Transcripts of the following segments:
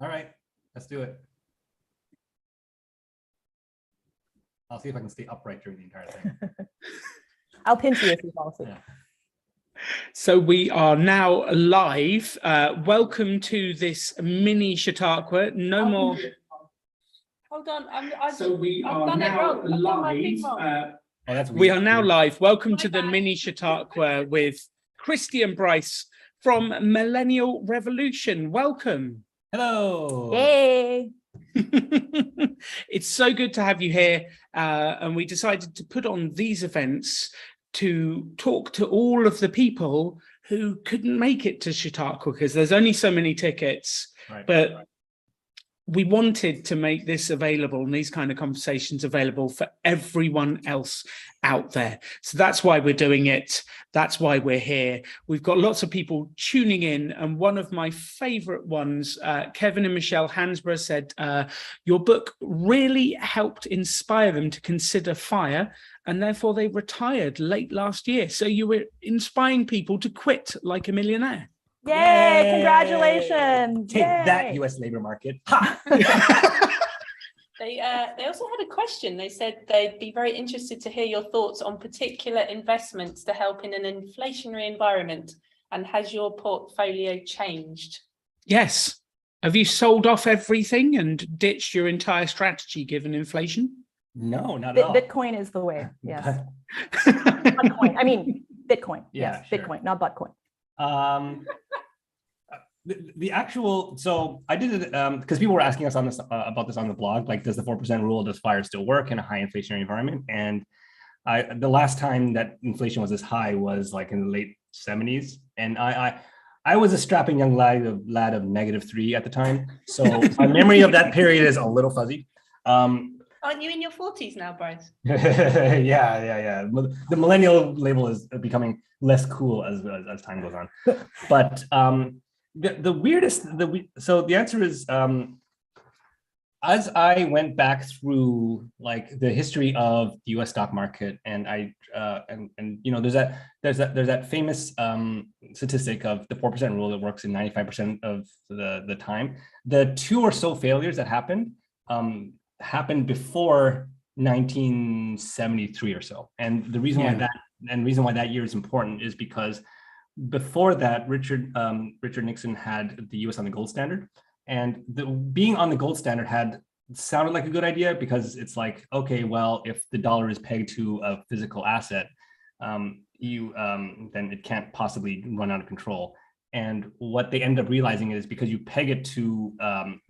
All right, let's do it. I'll see if I can stay upright during the entire thing. I'll pinch you if you fall asleep. Yeah. So we are now live. Welcome to this Mini-Chautauqua. No more. Hold on. So we I've are done it now wrong. I've done my thing live. wrong. Oh, that's We weird. are now live. Welcome My to the bad. Mini-Chautauqua with Christy and Bryce from Millennial Revolution. Welcome. Hello. Yay! It's so good to have you here, and we decided to put on these events to talk to all of the people who couldn't make it to Chautauqua because there's only so many tickets. Right. But we wanted to make this available and these kind of conversations available for everyone else out there. So that's why we're doing it. That's why we're here. We've got lots of people tuning in. And one of my favorite ones, Kevin and Michelle Hansborough said, your book really helped inspire them to consider FIRE, and therefore they retired late last year. So you were inspiring people to quit like a millionaire. Yay! Congratulations! Take Yay. that, U.S. labor market. Ha! They also had a question. They said they'd be very interested to hear your thoughts on particular investments to help in an inflationary environment. And has your portfolio changed? Yes. Have you sold off everything and ditched your entire strategy given inflation? No, not at all. Bitcoin is the way. Yes. Bitcoin. I mean, Bitcoin. Yeah, Yes, sure. Bitcoin, not Buttcoin. The actual, so I did it because people were asking us on this about this on the blog, like, does the 4% rule, does FIRE still work in a high inflationary environment? And the last time that inflation was this high was like in the late 70s, and I was a strapping young lad of -3 at the time, so my memory of that period is a little fuzzy. Aren't you in your 40s now, Bryce? yeah. The millennial label is becoming less cool as time goes on. But so the answer is, as I went back through like the history of the U.S. stock market, and you know, there's that famous statistic of the 4% rule that works in 95% of the time. The 2 or so failures that happened before 1973 or so, and the reason why that year is important is because before that, Richard Nixon had the U.S. on the gold standard, and being on the gold standard sounded like a good idea because it's like, okay, well, if the dollar is pegged to a physical asset, then it can't possibly run out of control. And what they end up realizing is because you peg it to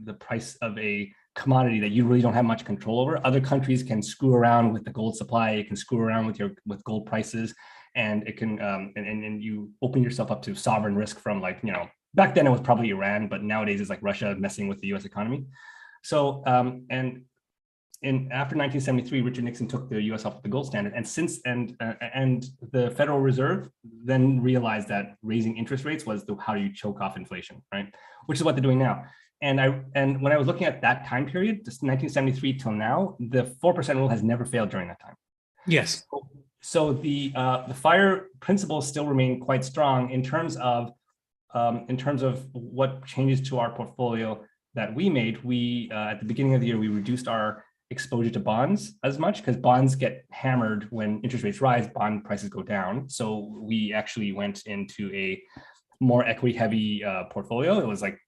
the price of a commodity that you really don't have much control over, other countries can screw around with the gold supply, it can screw around with gold prices, and it can and you open yourself up to sovereign risk from, like, you know, back then it was probably Iran, but nowadays it's like Russia messing with the US economy. So after 1973, Richard Nixon took the US off the gold standard, and and the Federal Reserve then realized that raising interest rates was how you choke off inflation, right? Which is what they're doing now. And when I was looking at that time period, just 1973 till now, the 4% rule has never failed during that time. Yes. So the FIRE principles still remain quite strong in terms of what changes to our portfolio that we made. We at the beginning of the year, we reduced our exposure to bonds as much because bonds get hammered when interest rates rise, bond prices go down. So we actually went into a more equity heavy portfolio. It was like,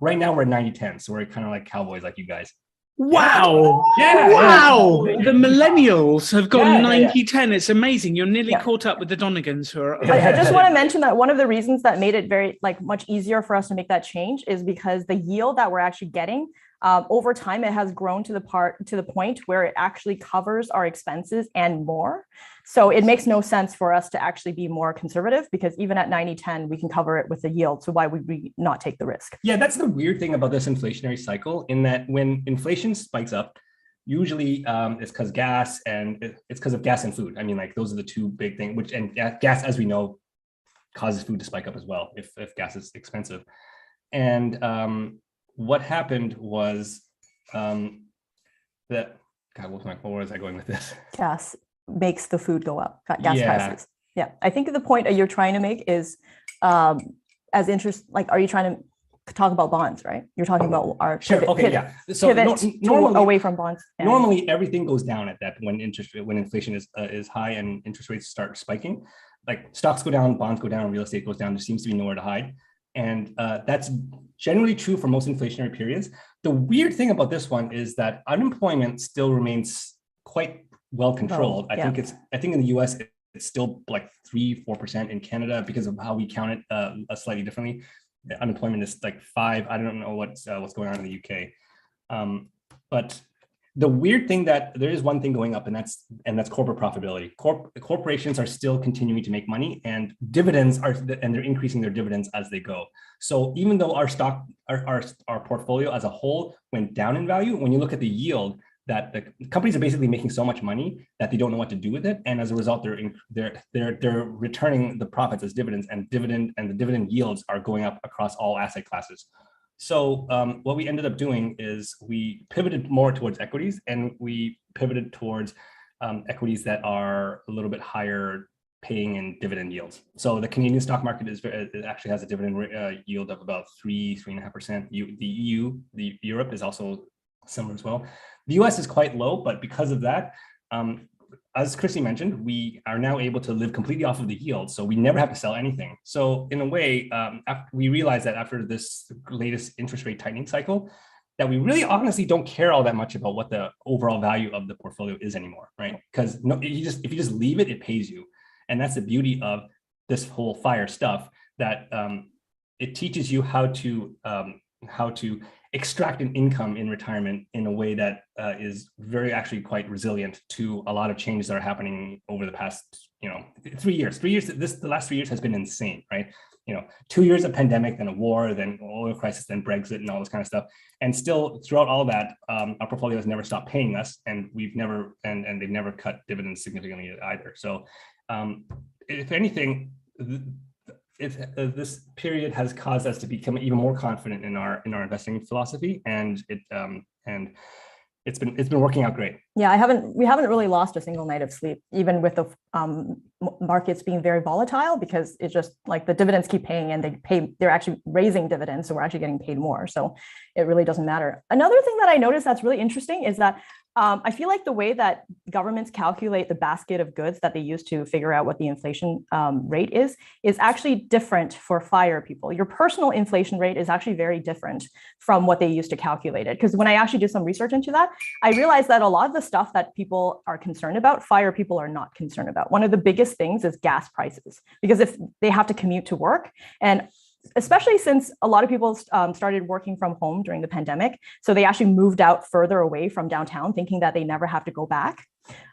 right now we're 90-10, so we're kind of like cowboys like you guys. Wow. Yeah. Wow. The millennials have gone 90-10. Yeah. It's amazing. You're nearly caught up with the Donegans who are. I just want to mention that one of the reasons that made it very much easier for us to make that change is because the yield that we're actually getting over time, it has grown to the point where it actually covers our expenses and more. So it makes no sense for us to actually be more conservative, because even at 90-10, we can cover it with the yield. So why would we not take the risk? Yeah, that's the weird thing about this inflationary cycle, in that when inflation spikes up, usually it's because gas, and it's because of gas and food. I mean, like, those are the two big things, and gas, as we know, causes food to spike up as well if gas is expensive. And what happened was that, God, where was I going with this? Gas makes the food go up, gas prices. Yeah, I think the point that you're trying to make is as interest, like, are you trying to talk about bonds, right? You're talking about our Sure. pivot, Okay. Yeah. So normally away from bonds. Normally, everything goes down at that when inflation is high and interest rates start spiking. Like stocks go down, bonds go down, real estate goes down. There seems to be nowhere to hide, and that's generally true for most inflationary periods. The weird thing about this one is that unemployment still remains quite well controlled. I think in the U.S. it's still like 3-4%. In Canada, because of how we count it slightly differently, the unemployment is like 5%. I don't know what's going on in the UK, but the weird thing that there is one thing going up, and that's corporate profitability. Corporations are still continuing to make money, and dividends and they're increasing their dividends as they go. So even though our portfolio as a whole went down in value, when you look at the yield, that the companies are basically making so much money that they don't know what to do with it, and as a result, they're returning the profits as dividends, and the dividend yields are going up across all asset classes. So what we ended up doing is we pivoted more towards equities, and we pivoted towards equities that are a little bit higher paying in dividend yields. So the Canadian stock market it actually has a dividend yield of about 3.5%. The Europe is also similar as well. The US is quite low, but because of that, as Chrissy mentioned, we are now able to live completely off of the yield. So we never have to sell anything. So in a way, we realized that after this latest interest rate tightening cycle, that we really honestly don't care all that much about what the overall value of the portfolio is anymore, right? Because if you just leave it, it pays you. And that's the beauty of this whole FIRE stuff, that it teaches you how to extract an income in retirement in a way that is very actually quite resilient to a lot of changes that are happening over the past 3 years. The last 3 years has been insane, right? 2 years of pandemic, then a war, then oil crisis, then Brexit, and all this kind of stuff. And still, throughout all that, our portfolio has never stopped paying us, and they've never cut dividends significantly either. So, if anything, this period has caused us to become even more confident in our investing philosophy, and it's been working out great. Yeah, we haven't really lost a single night of sleep, even with the markets being very volatile, because it's just like the dividends keep paying, and they're actually raising dividends, so we're actually getting paid more. So it really doesn't matter. Another thing that I noticed that's really interesting is that I feel like the way that governments calculate the basket of goods that they use to figure out what the inflation rate is actually different for FIRE people. Your personal inflation rate is actually very different from what they used to calculate it. Because when I actually did some research into that, I realized that a lot of the stuff that people are concerned about, FIRE people are not concerned about. One of the biggest things is gas prices, because if they have to commute to work, and especially since a lot of people started working from home during the pandemic, so they actually moved out further away from downtown, thinking that they never have to go back.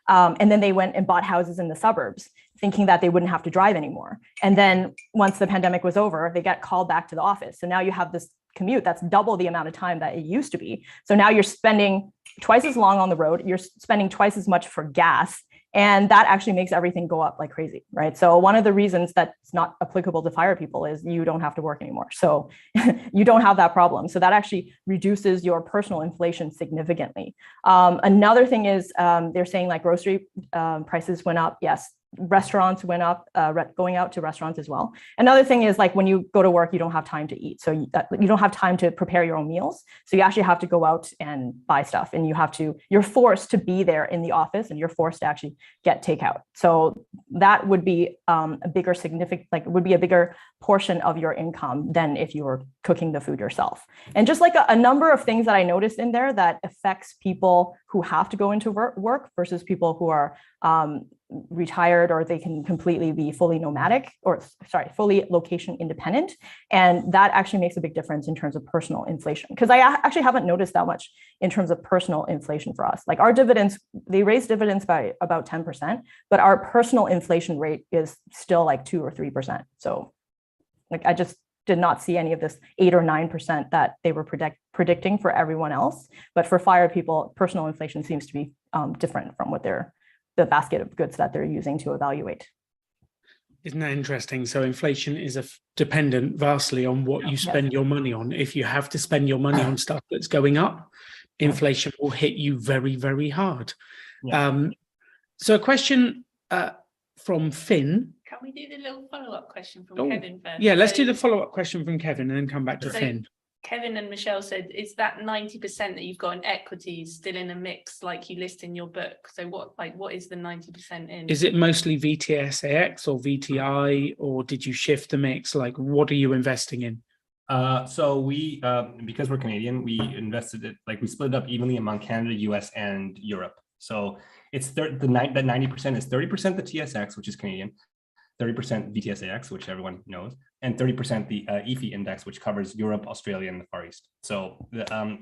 And then they went and bought houses in the suburbs, thinking that they wouldn't have to drive anymore. And then once the pandemic was over, they got called back to the office. So now you have this commute that's double the amount of time that it used to be. So now you're spending twice as long on the road, you're spending twice as much for gas, and that actually makes everything go up like crazy, right? So one of the reasons that's not applicable to FIRE people is you don't have to work anymore. So you don't have that problem. So that actually reduces your personal inflation significantly. Another thing is they're saying like grocery prices went up. Yes. Restaurants went up, going out to restaurants as well. Another thing is like when you go to work, you don't have time to eat. So you don't have time to prepare your own meals. So you actually have to go out and buy stuff, and you're forced to be there in the office, and you're forced to actually get takeout. So that would be a bigger portion of your income than if you were cooking the food yourself. And just like a number of things that I noticed in there that affects people who have to go into work versus people who are retired, or they can completely be fully nomadic, fully location independent. And that actually makes a big difference in terms of personal inflation. Because I actually haven't noticed that much in terms of personal inflation for us. Like our dividends, they raise dividends by about 10%, but our personal inflation rate is still like 2 or 3%. So like I just did not see any of this 8 or 9% that they were predicting for everyone else. But for FIRE people, personal inflation seems to be different from what the basket of goods that they're using to evaluate. Isn't that interesting? So inflation is dependent vastly on what you spend your money on. If you have to spend your money on stuff that's going up, inflation will hit you very, very hard. Yeah. So a question from Finn. Can we do the little follow-up question from Kevin first? Yeah, let's do the follow-up question from Kevin and then come back to Finn. Kevin and Michelle said, is that 90% that you've got in equities still in a mix like you list in your book? So what is the 90% in? Is it mostly VTSAX or VTI, or did you shift the mix? Like, what are you investing in? So we, because we're Canadian, we invested it, like we split it up evenly among Canada, US, and Europe. So it's that 90% is 30% the TSX, which is Canadian, 30% VTSAX, which everyone knows, and 30% the EFI index, which covers Europe, Australia, and the Far East. So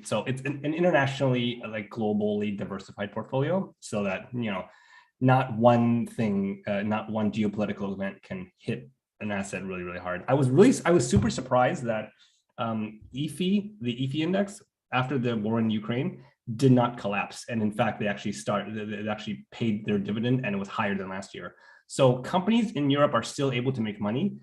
so it's an internationally, like globally diversified portfolio, so that, you know, not one thing, not one geopolitical event can hit an asset really, really hard. I was super surprised that EFI, the EFI index, after the war in Ukraine, did not collapse, and in fact, they actually paid their dividend, and it was higher than last year. So companies in Europe are still able to make money,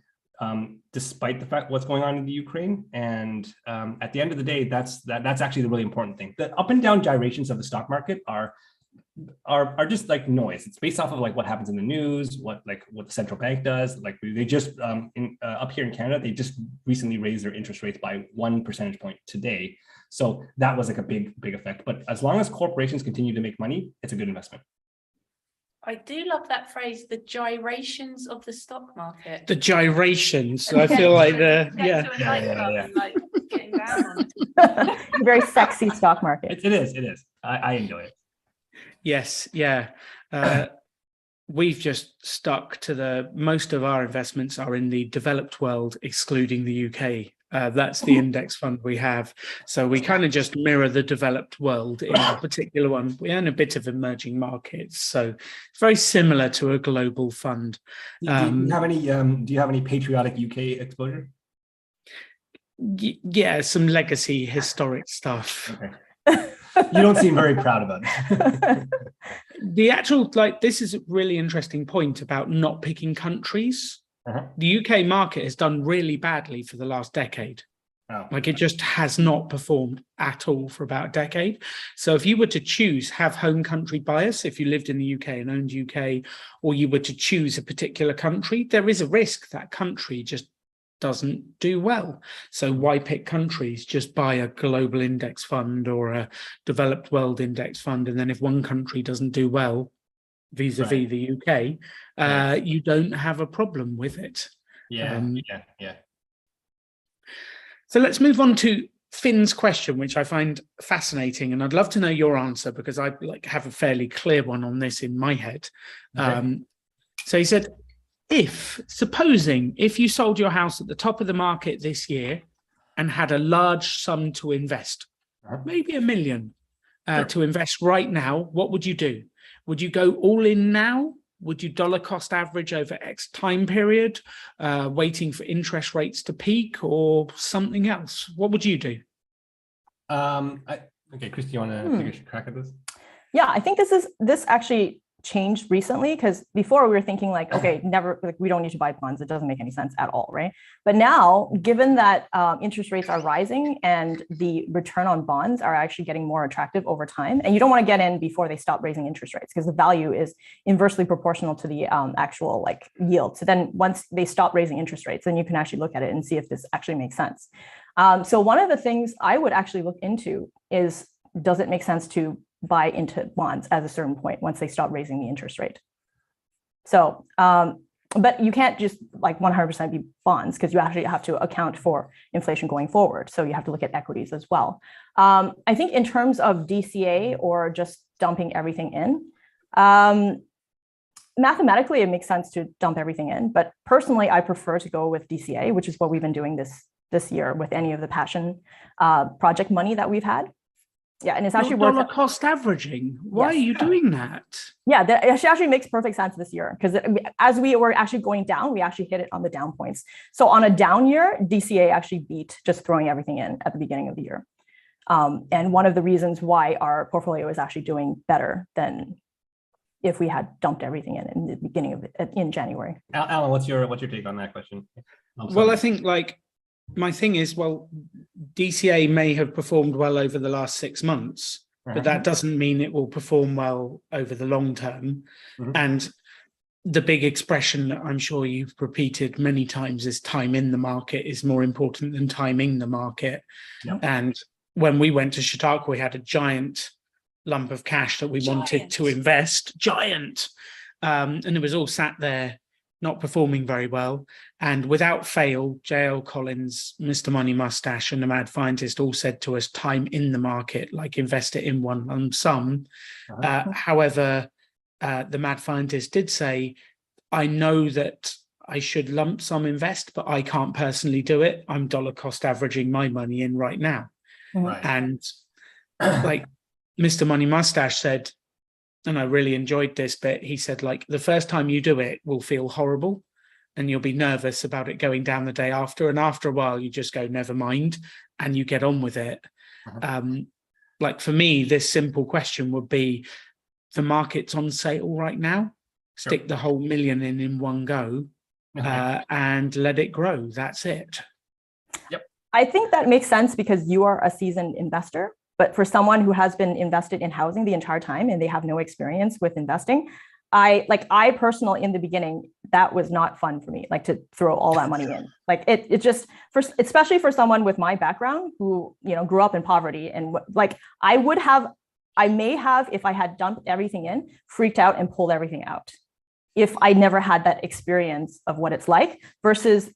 despite the fact what's going on in the Ukraine. And at the end of the day, that's actually the really important thing. The up and down gyrations of the stock market are just like noise. It's based off of like what happens in the news, what the central bank does. Like they just up here in Canada, they just recently raised their interest rates by 1 percentage point today. So that was like a big effect. But as long as corporations continue to make money, it's a good investment. I do love that phrase, the gyrations of the stock market. The gyrations. I feel like Yeah. And, like, getting down on it. Very sexy stock market. It is. I enjoy it. Yes, yeah. We've just stuck to most of our investments are in the developed world, excluding the UK. That's the index fund we have. So we kind of just mirror the developed world in our particular one. We own a bit of emerging markets, so it's very similar to a global fund. Do you have any patriotic UK exposure? Yeah, some legacy historic stuff. Okay. You don't seem very proud about it. The actual, this is a really interesting point about not picking countries. The UK market has done really badly for the last decade. Oh. Like it just has not performed at all for about a decade. So if you were to choose, have home country bias, if you lived in the UK and owned UK, or you were to choose a particular country, there is a risk that country just doesn't do well. So why pick countries? Just buy a global index fund or a developed world index fund. And then if one country doesn't do well, vis-a-vis the UK, you don't have a problem with it. Yeah. So let's move on to Finn's question, which I find fascinating, and I'd love to know your answer because I have a fairly clear one on this in my head. Okay. So he said, supposing you sold your house at the top of the market this year and had a large sum to invest, maybe $1 million to invest right now, what would you do? Would you go all in now? Would you dollar cost average over X time period, waiting for interest rates to peak, or something else? What would you do? Okay, Chris, do you want to take a crack at this? Yeah, I think this actually changed recently, because before we were thinking like, okay, never, like we don't need to buy bonds. It doesn't make any sense at all, right? But now, given that interest rates are rising and the return on bonds are actually getting more attractive over time, and you don't want to get in before they stop raising interest rates because the value is inversely proportional to the actual like yield. So then once they stop raising interest rates, then you can actually look at it and see if this actually makes sense. So one of the things I would actually look into is, does it make sense to buy into bonds at a certain point once they stop raising the interest rate? So, but you can't just like 100% be bonds, because you actually have to account for inflation going forward. So you have to look at equities as well. I think in terms of DCA or just dumping everything in, mathematically, it makes sense to dump everything in. But personally, I prefer to go with DCA, which is what we've been doing this year with any of the passion project money that we've had. Yeah, and it's actually dollar cost averaging. Why are you doing that? Yeah, that actually makes perfect sense this year, because as we were actually going down, we actually hit it on the down points. So on a down year, DCA actually beat just throwing everything in at the beginning of the year. And one of the reasons why our portfolio is actually doing better than if we had dumped everything in the beginning of in January. Alan, what's your take on that question? Well, I think my thing is, DCA may have performed well over the last 6 months, but that doesn't mean it will perform well over the long term. And the big expression that I'm sure you've repeated many times is time in the market is more important than timing the market. Yep. And when we went to Chautauqua, we had a giant lump of cash that we wanted to invest, giant. And it was all sat there, not performing very well. And without fail, J.L. Collins, Mr. Money Mustache, and the Mad Scientist all said to us, time in the market, like invest it in one lump sum. However, the Mad Scientist did say, I know that I should lump sum invest, but I can't personally do it. I'm dollar cost averaging my money in right now. Right. And like Mr. Money Mustache said, and I really enjoyed this bit, he said, like, the first time you do it will feel horrible and you'll be nervous about it going down the day after. And after a while, you just go, never mind, and you get on with it. Like for me, this simple question would be, the market's on sale right now. Stick the whole million in one go and let it grow. That's it. Yep. I think that makes sense because you are a seasoned investor. But for someone who has been invested in housing the entire time and they have no experience with investing, I personally, in the beginning, that was not fun for me, like to throw all that money in. Like it just, especially for someone with my background who, grew up in poverty, and like I may have, if I had dumped everything in, freaked out and pulled everything out, if I never had that experience of what it's like, versus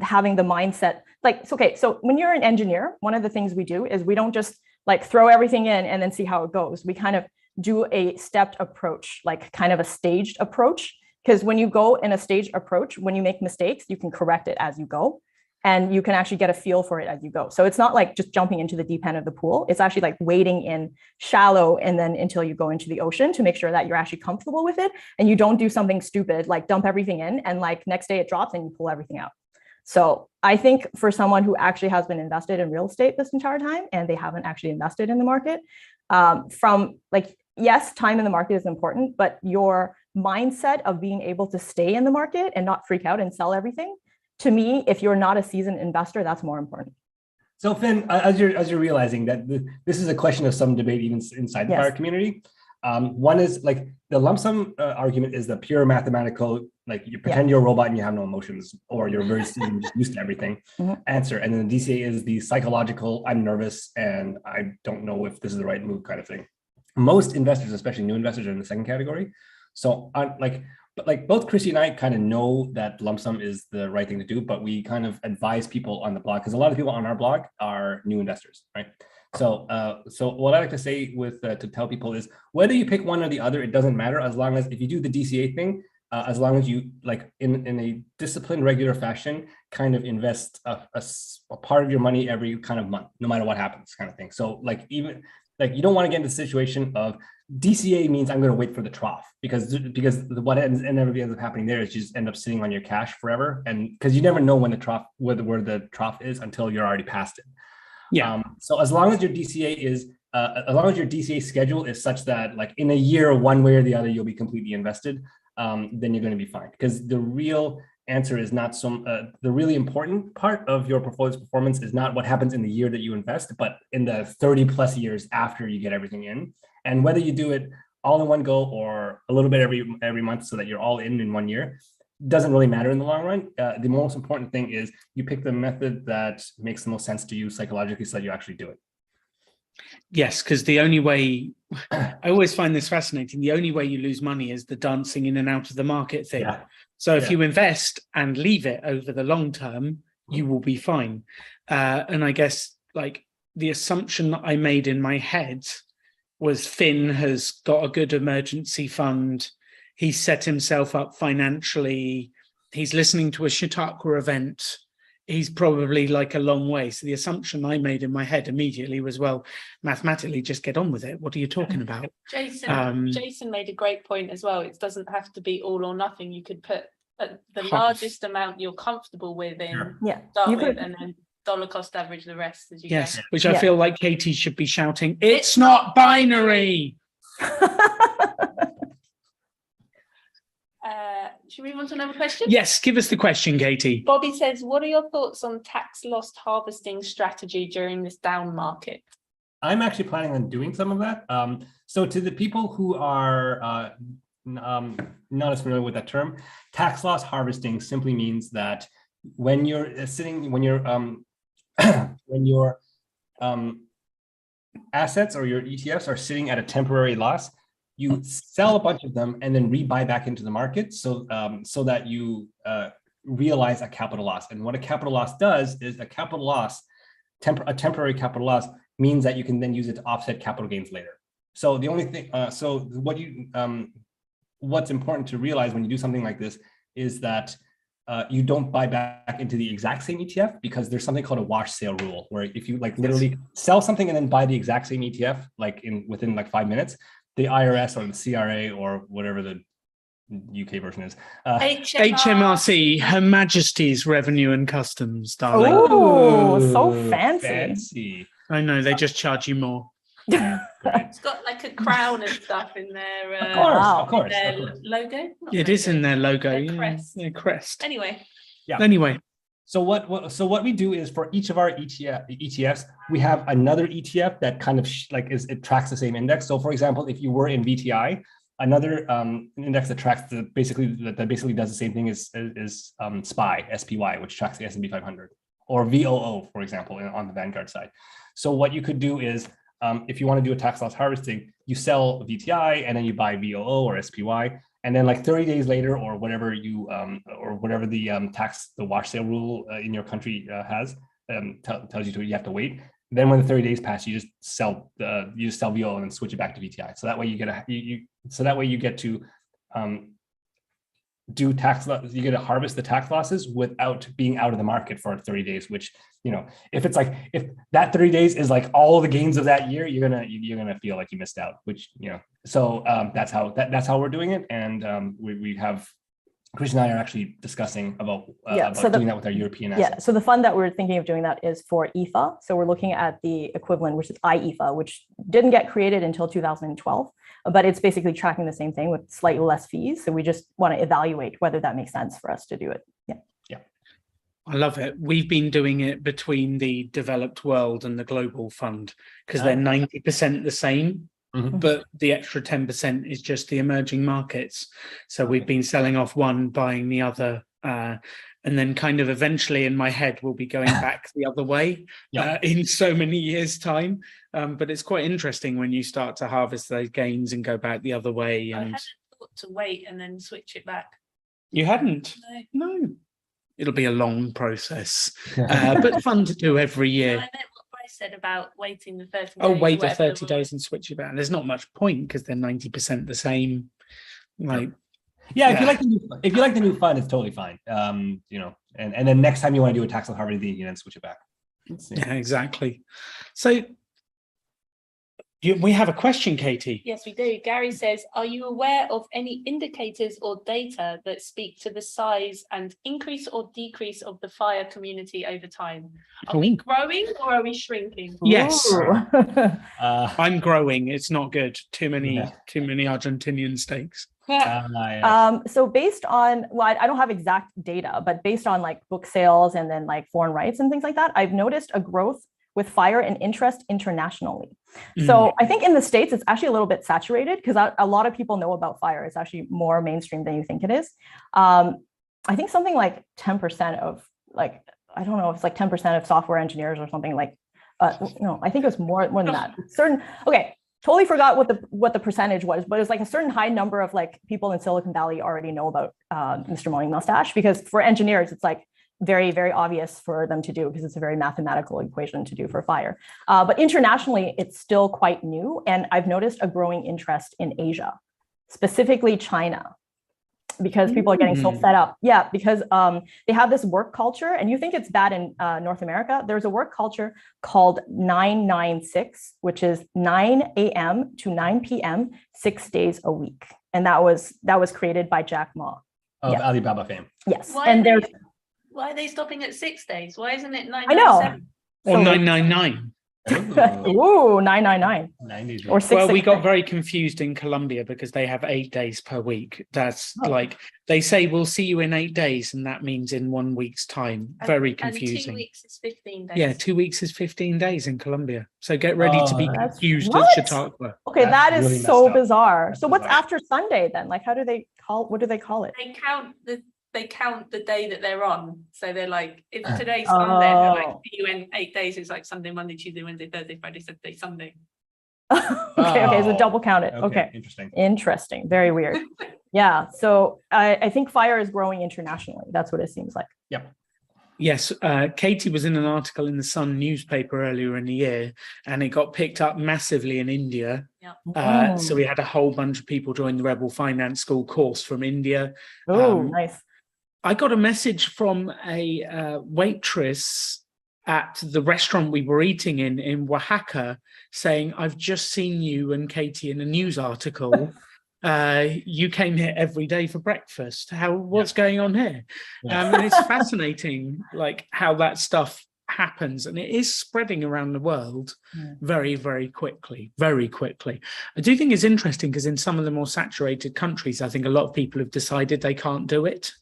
having the mindset, like, okay, so when you're an engineer, one of the things we do is we don't just like throw everything in and then see how it goes. We kind of do a stepped approach, like kind of a staged approach. Because when you go in a staged approach, when you make mistakes, you can correct it as you go. And you can actually get a feel for it as you go. So it's not like just jumping into the deep end of the pool. It's actually like wading in shallow and then until you go into the ocean to make sure that you're actually comfortable with it. And you don't do something stupid, like dump everything in and like next day it drops and you pull everything out. So I think for someone who actually has been invested in real estate this entire time and they haven't actually invested in the market, from like, yes, time in the market is important, but your mindset of being able to stay in the market and not freak out and sell everything, to me, if you're not a seasoned investor, that's more important. So Finn, as you're realizing that this is a question of some debate even inside our community. One is like the lump sum argument is the pure mathematical, like you pretend you're a robot and you have no emotions, or you're very seasoned, just used to everything answer. And then the DCA is the psychological, I'm nervous and I don't know if this is the right move kind of thing. Most investors, especially new investors, are in the second category. So but both Chrissy and I kind of know that lump sum is the right thing to do, but we kind of advise people on the blog because a lot of people on our blog are new investors, right? So what I like to say to tell people is whether you pick one or the other, it doesn't matter as long as if you do the DCA thing, as long as you like in a disciplined, regular fashion, kind of invest a part of your money every kind of month, no matter what happens, kind of thing. So like even like you don't want to get into the situation of DCA means I'm going to wait for the trough because what inevitably ends up happening there is you just end up sitting on your cash forever, and because you never know when the trough where the trough is until you're already past it. Yeah. So as long as your DCA is as long as your DCA schedule is such that like in a year, one way or the other, you'll be completely invested, then you're going to be fine. Because the real answer is not the really important part of your portfolio's performance is not what happens in the year that you invest, but in the 30 plus years after you get everything in. And whether you do it all in one go or a little bit every month so that you're all in 1 year, doesn't really matter in the long run. The most important thing is you pick the method that makes the most sense to you psychologically so that you actually do it. Yes, because the only way, I always find this fascinating, the only way you lose money is the dancing in and out of the market thing. Yeah. So if you invest and leave it over the long term, you will be fine. And I guess like the assumption that I made in my head was Finn has got a good emergency fund. He's set himself up financially. He's listening to a Chautauqua event. He's probably like a long way. So the assumption I made in my head immediately was, well, mathematically, just get on with it. What are you talking about? Jason made a great point as well. It doesn't have to be all or nothing. You could put the largest amount you're comfortable with in, start with, and then dollar cost average the rest as you go. Which I feel like Katie should be shouting, it's not binary. Should we move on to another question? Yes, give us the question, Katie. Bobby says, what are your thoughts on tax loss harvesting strategy during this down market? I'm actually planning on doing some of that. So to the people who are not as familiar with that term, tax loss harvesting simply means that when you're when your assets or your ETFs are sitting at a temporary loss, you sell a bunch of them and then rebuy back into the market, so that you realize a capital loss. And what a capital loss does is a temporary capital loss means that you can then use it to offset capital gains later. So the only thing, what's important to realize when you do something like this is that you don't buy back into the exact same ETF, because there's something called a wash sale rule, where if you literally sell something and then buy the exact same ETF within 5 minutes, the IRS or the CRA or whatever the UK version is, HMRC, Her Majesty's Revenue and Customs, darling. Oh, so fancy. I know, they just charge you more. It's got like a crown and stuff in their of course. logo. It is in their logo. Their Yeah, crest. their crest. Anyway. Yeah. Anyway. So what we do is, for each of our ETFs, we have another ETF that kind of it tracks the same index. So for example, if you were in VTI, another index that tracks basically does the same thing is SPY, which tracks the S&P 500, or VOO, for example, on the Vanguard side. So what you could do is, if you want to do a tax loss harvesting, you sell VTI and then you buy VOO or SPY, and then 30 days later, or whatever the wash sale rule in your country has tells you to, you have to wait. Then when the 30 days pass, you just sell VOO and then switch it back to VTI. So that way you get to do you get to harvest the tax losses without being out of the market for 30 days, which, if that 30 days is all the gains of that year, you're gonna feel like you missed out, which, so that's how we're doing it. And we have, Chris and I are actually discussing about doing that with our European assets. Yeah, so the fund that we're thinking of doing that is for IFA. So we're looking at the equivalent, which is IEFA, which didn't get created until 2012, but it's basically tracking the same thing with slightly less fees. So we just want to evaluate whether that makes sense for us to do it. Yeah. I love it. We've been doing it between the developed world and the global fund, because they're 90% the same. Mm-hmm. But the extra 10% is just the emerging markets. So we've been selling off one, buying the other, and then kind of eventually in my head we'll be going back the other way in so many years' time. But it's quite interesting when you start to harvest those gains and go back the other way. And I hadn't thought to wait and then switch it back. You hadn't? No. It'll be a long process, but fun to do every year. No, I meant what Bryce said about waiting the 30 days. Oh, wait the 30 days and switch it back. There's not much point because they're 90% the same. If you like the new fund, it's totally fine. And then next time you want to do a tax loss harvesting, you then switch it back. Yeah, exactly. So we have a question, Katie. Yes, we do. Gary says, are you aware of any indicators or data that speak to the size and increase or decrease of the FIRE community over time? Are we growing or are we shrinking? Yes. I'm growing. It's not good. Too many Argentinian stakes. So based on, I don't have exact data, but based on book sales and then foreign rights and things like that, I've noticed a growth with FIRE and interest internationally. So I think in the States, it's actually a little bit saturated because a lot of people know about FIRE. It's actually more mainstream than you think it is. I think something like 10% of I don't know if it's 10% of software engineers or something no, I think it was more than that. Totally forgot what the percentage was, but it's a certain high number of people in Silicon Valley already know about Mr. Morning Mustache, because for engineers, it's very, very obvious for them to do because it's a very mathematical equation to do for FIRE. But internationally, it's still quite new. And I've noticed a growing interest in Asia, specifically China, because people are getting so fed up. Yeah, because they have this work culture, and you think it's bad in North America. There's a work culture called 996, which is 9 a.m. to 9 p.m., 6 days a week. And that was created by Jack Ma. Of Alibaba fame. Yes. Why are they stopping at 6 days? Why isn't it 9? I know. Or 999. Ooh, 999 90 or Well, we got 666. very confused in Colombia because they have 8 days per week. That's Oh. like they say we'll see you in 8 days, and that means in 1 week's time. Very confusing. And 2 weeks is 15 days. Yeah, 2 weeks is 15 days in Colombia. So get ready to be That's- confused what? at Chautauqua. Okay, That's that is really so messed up. bizarre. That's So what's bizarre. after Sunday then? Like, what do they call it? They count the day that they're on. So they're like, if today's Sunday, they're like, Oh. see you in 8 days. It's like Sunday, Monday, Tuesday, Wednesday, Thursday, Friday, Saturday, Sunday. Okay, so Oh, double count it. Okay. Interesting. Very weird. Yeah. So I think fire is growing internationally. That's what it seems like. Yes, Katie was in an article in the Sun newspaper earlier in the year, and it got picked up massively in India. Yeah. So we had a whole bunch of people join the Rebel Finance School course from India. Oh, nice. I got a message from a waitress at the restaurant we were eating in Oaxaca saying, "I've just seen you and Katie in a news article. You came here every day for breakfast. What's going on here?" And it's fascinating, like how that stuff happens, and it is spreading around the world very, very quickly. I do think it's interesting because in some of the more saturated countries, I think a lot of people have decided they can't do it.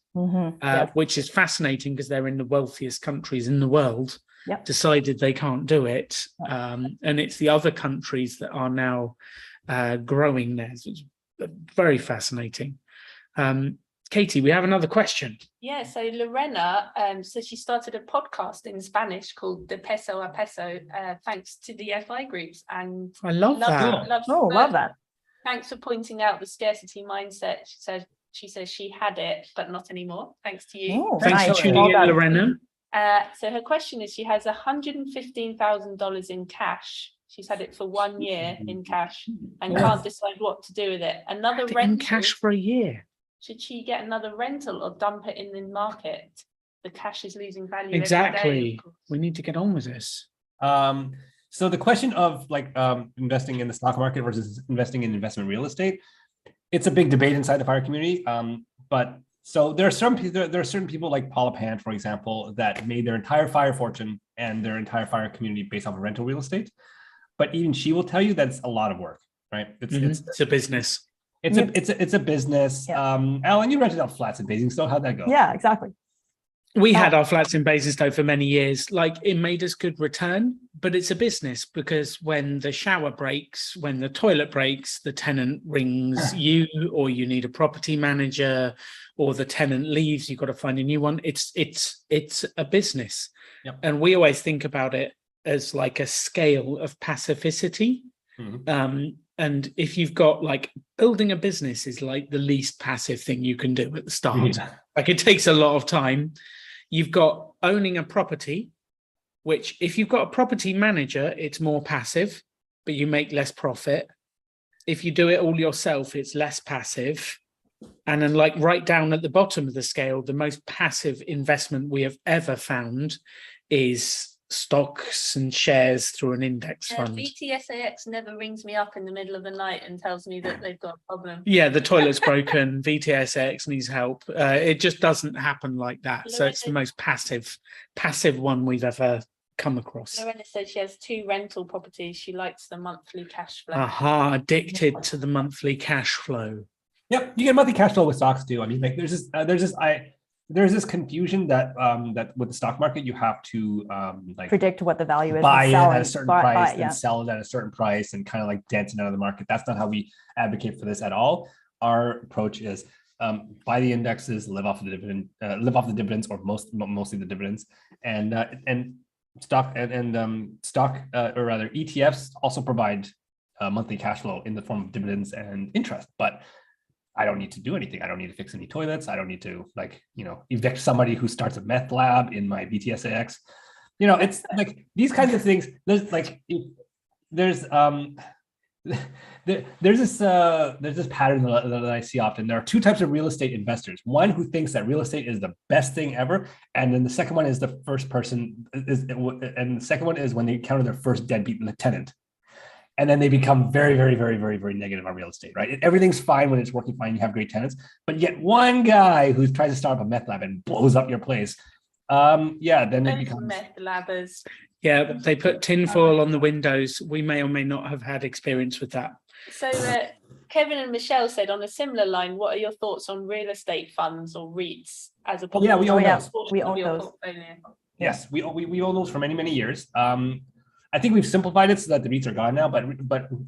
Which is fascinating because they're in the wealthiest countries in the world, decided they can't do it. And it's the other countries that are now growing there. So it's very fascinating. Katie, we have another question. Yeah, so Lorena, so she started a podcast in Spanish called De Peso a Peso, thanks to the FI groups. And I love that. Love that. Thanks for pointing out the scarcity mindset. She says she had it, but not anymore. Thanks to you. Oh, Thanks nice. for tuning in, Lorena. So her question is, she has $115,000 in cash. She's had it for 1 year in cash and can't decide what to do with it. Another Had it rental. in cash for a year. Should she get another rental or dump it in the market? The cash is losing value. Exactly. Every day, of course. We need to get on with this. So the question of investing in the stock market versus investing in investment real estate, it's a big debate inside the fire community. But so there are certain people like Paula Pant, for example, that made their entire fire fortune and their entire fire community based off of rental real estate. But even she will tell you that it's a lot of work, right? It's a business. It's a business. Alan, you rented out flats in Basingstoke. How'd that go? Yeah, exactly. We had our flats in Basingstoke for many years. Like, it made us good return, but it's a business because when the shower breaks, when the toilet breaks, the tenant rings you, or you need a property manager, or the tenant leaves, you've got to find a new one. It's a business. Yep. And we always think about it as like a scale of pacificity. And if you've got, like, building a business is like the least passive thing you can do at the start. Like, it takes a lot of time. You've got owning a property, which if you've got a property manager, it's more passive, but you make less profit. If you do it all yourself, it's less passive. And then, like, right down at the bottom of the scale, the most passive investment we have ever found is stocks and shares through an index fund. VTSAX never rings me up in the middle of the night and tells me that they've got a problem. Yeah, the toilet's broken, VTSAX needs help. It just doesn't happen like that. So it's the most passive one we've ever come across. Lorena said she has 2 rental properties. She likes the monthly cash flow. Addicted to the monthly cash flow. Yep, you get monthly cash flow with stocks too. I mean, like, there's this confusion that that with the stock market you have to predict what the value is, buy it at a certain price and sell it at a certain price and kind of like dance it out of the market. That's not how we advocate for this at all. Our approach is buy the indexes, live off the dividends, or mostly the dividends, and stock or rather ETFs also provide monthly cash flow in the form of dividends and interest, but I don't need to do anything. I don't need to fix any toilets. I don't need to, evict somebody who starts a meth lab in my VTSAX. It's like these kinds of things. There's this pattern that I see often. There are 2 types of real estate investors. One who thinks that real estate is the best thing ever, and then the second one is and the second one is when they encounter their first deadbeat tenant. And then they become very, very, very, very, very negative on real estate, right? Everything's fine when it's working fine. You have great tenants, but yet one guy who tries to start up a meth lab and blows up your place, then it becomes meth labbers. Yeah, they put tinfoil on the windows. We may or may not have had experience with that. So Kevin and Michelle said on a similar line, what are your thoughts on real estate funds or REITs as a Yeah, we own those. We own those. Portfolio? Yes, we own those for many years. I think we've simplified it so that the REITs are gone now. But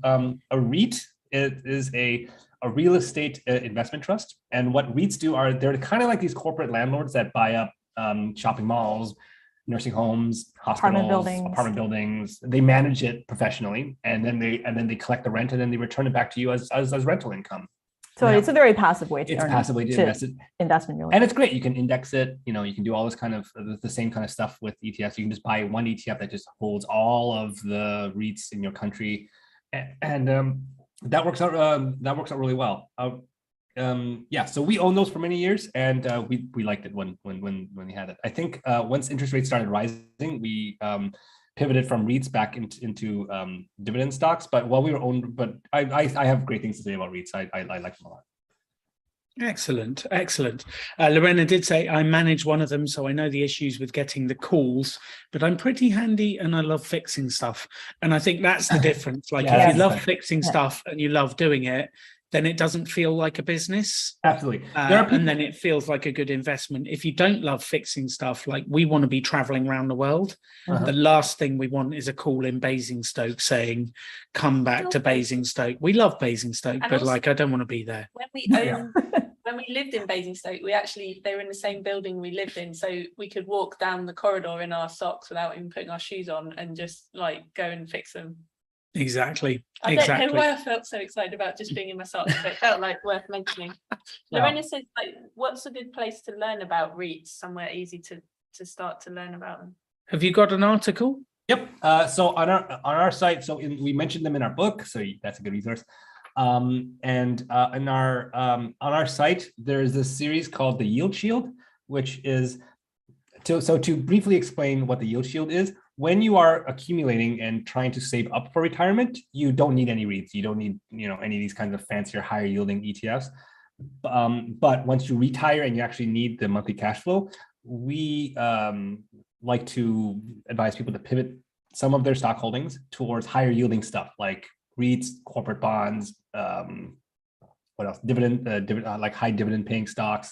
a REIT is a real estate investment trust, and what REITs do are they're kind of like these corporate landlords that buy up shopping malls, nursing homes, hospitals, apartment buildings. They manage it professionally, and then they collect the rent, and then they return it back to you as rental income. So it's a very passive way to invest it. Investment really. And it's great. You can index it. You can do all this kind of the same kind of stuff with ETFs. You can just buy one ETF that just holds all of the REITs in your country, and that works out. That works out really well. Yeah, so we own those for many years, and we liked it when we had it. I think once interest rates started rising, we pivoted from REITs back into dividend stocks. But while we were owned, but I have great things to say about REITs. I like them a lot. Excellent. Lorena did say, I manage one of them, so I know the issues with getting the calls, but I'm pretty handy and I love fixing stuff. And I think that's the difference. Like if you love fixing stuff and you love doing it, then it doesn't feel like a business. Absolutely. And then it feels like a good investment. If you don't love fixing stuff, like we want to be traveling around the world. The last thing we want is a call in Basingstoke saying, come back to Basingstoke. We love Basingstoke, but also, I don't want to be there. When we lived in Basingstoke, they were in the same building we lived in. So we could walk down the corridor in our socks without even putting our shoes on and just go and fix them. Exactly. I don't know why I felt so excited about just being in my socks, but it felt like worth mentioning. Lorena says, what's a good place to learn about REITs? Somewhere easy to start to learn about them. Have you got an article? Yep. So on our site, we mentioned them in our book, so that's a good resource. And on our site, there's this series called the Yield Shield, which is to briefly explain what the Yield Shield is. When you are accumulating and trying to save up for retirement, you don't need any REITs. You don't need any of these kinds of fancier, higher yielding ETFs. But once you retire and you actually need the monthly cash flow, we like to advise people to pivot some of their stock holdings towards higher yielding stuff like REITs, corporate bonds, what else? Dividend, like high dividend paying stocks,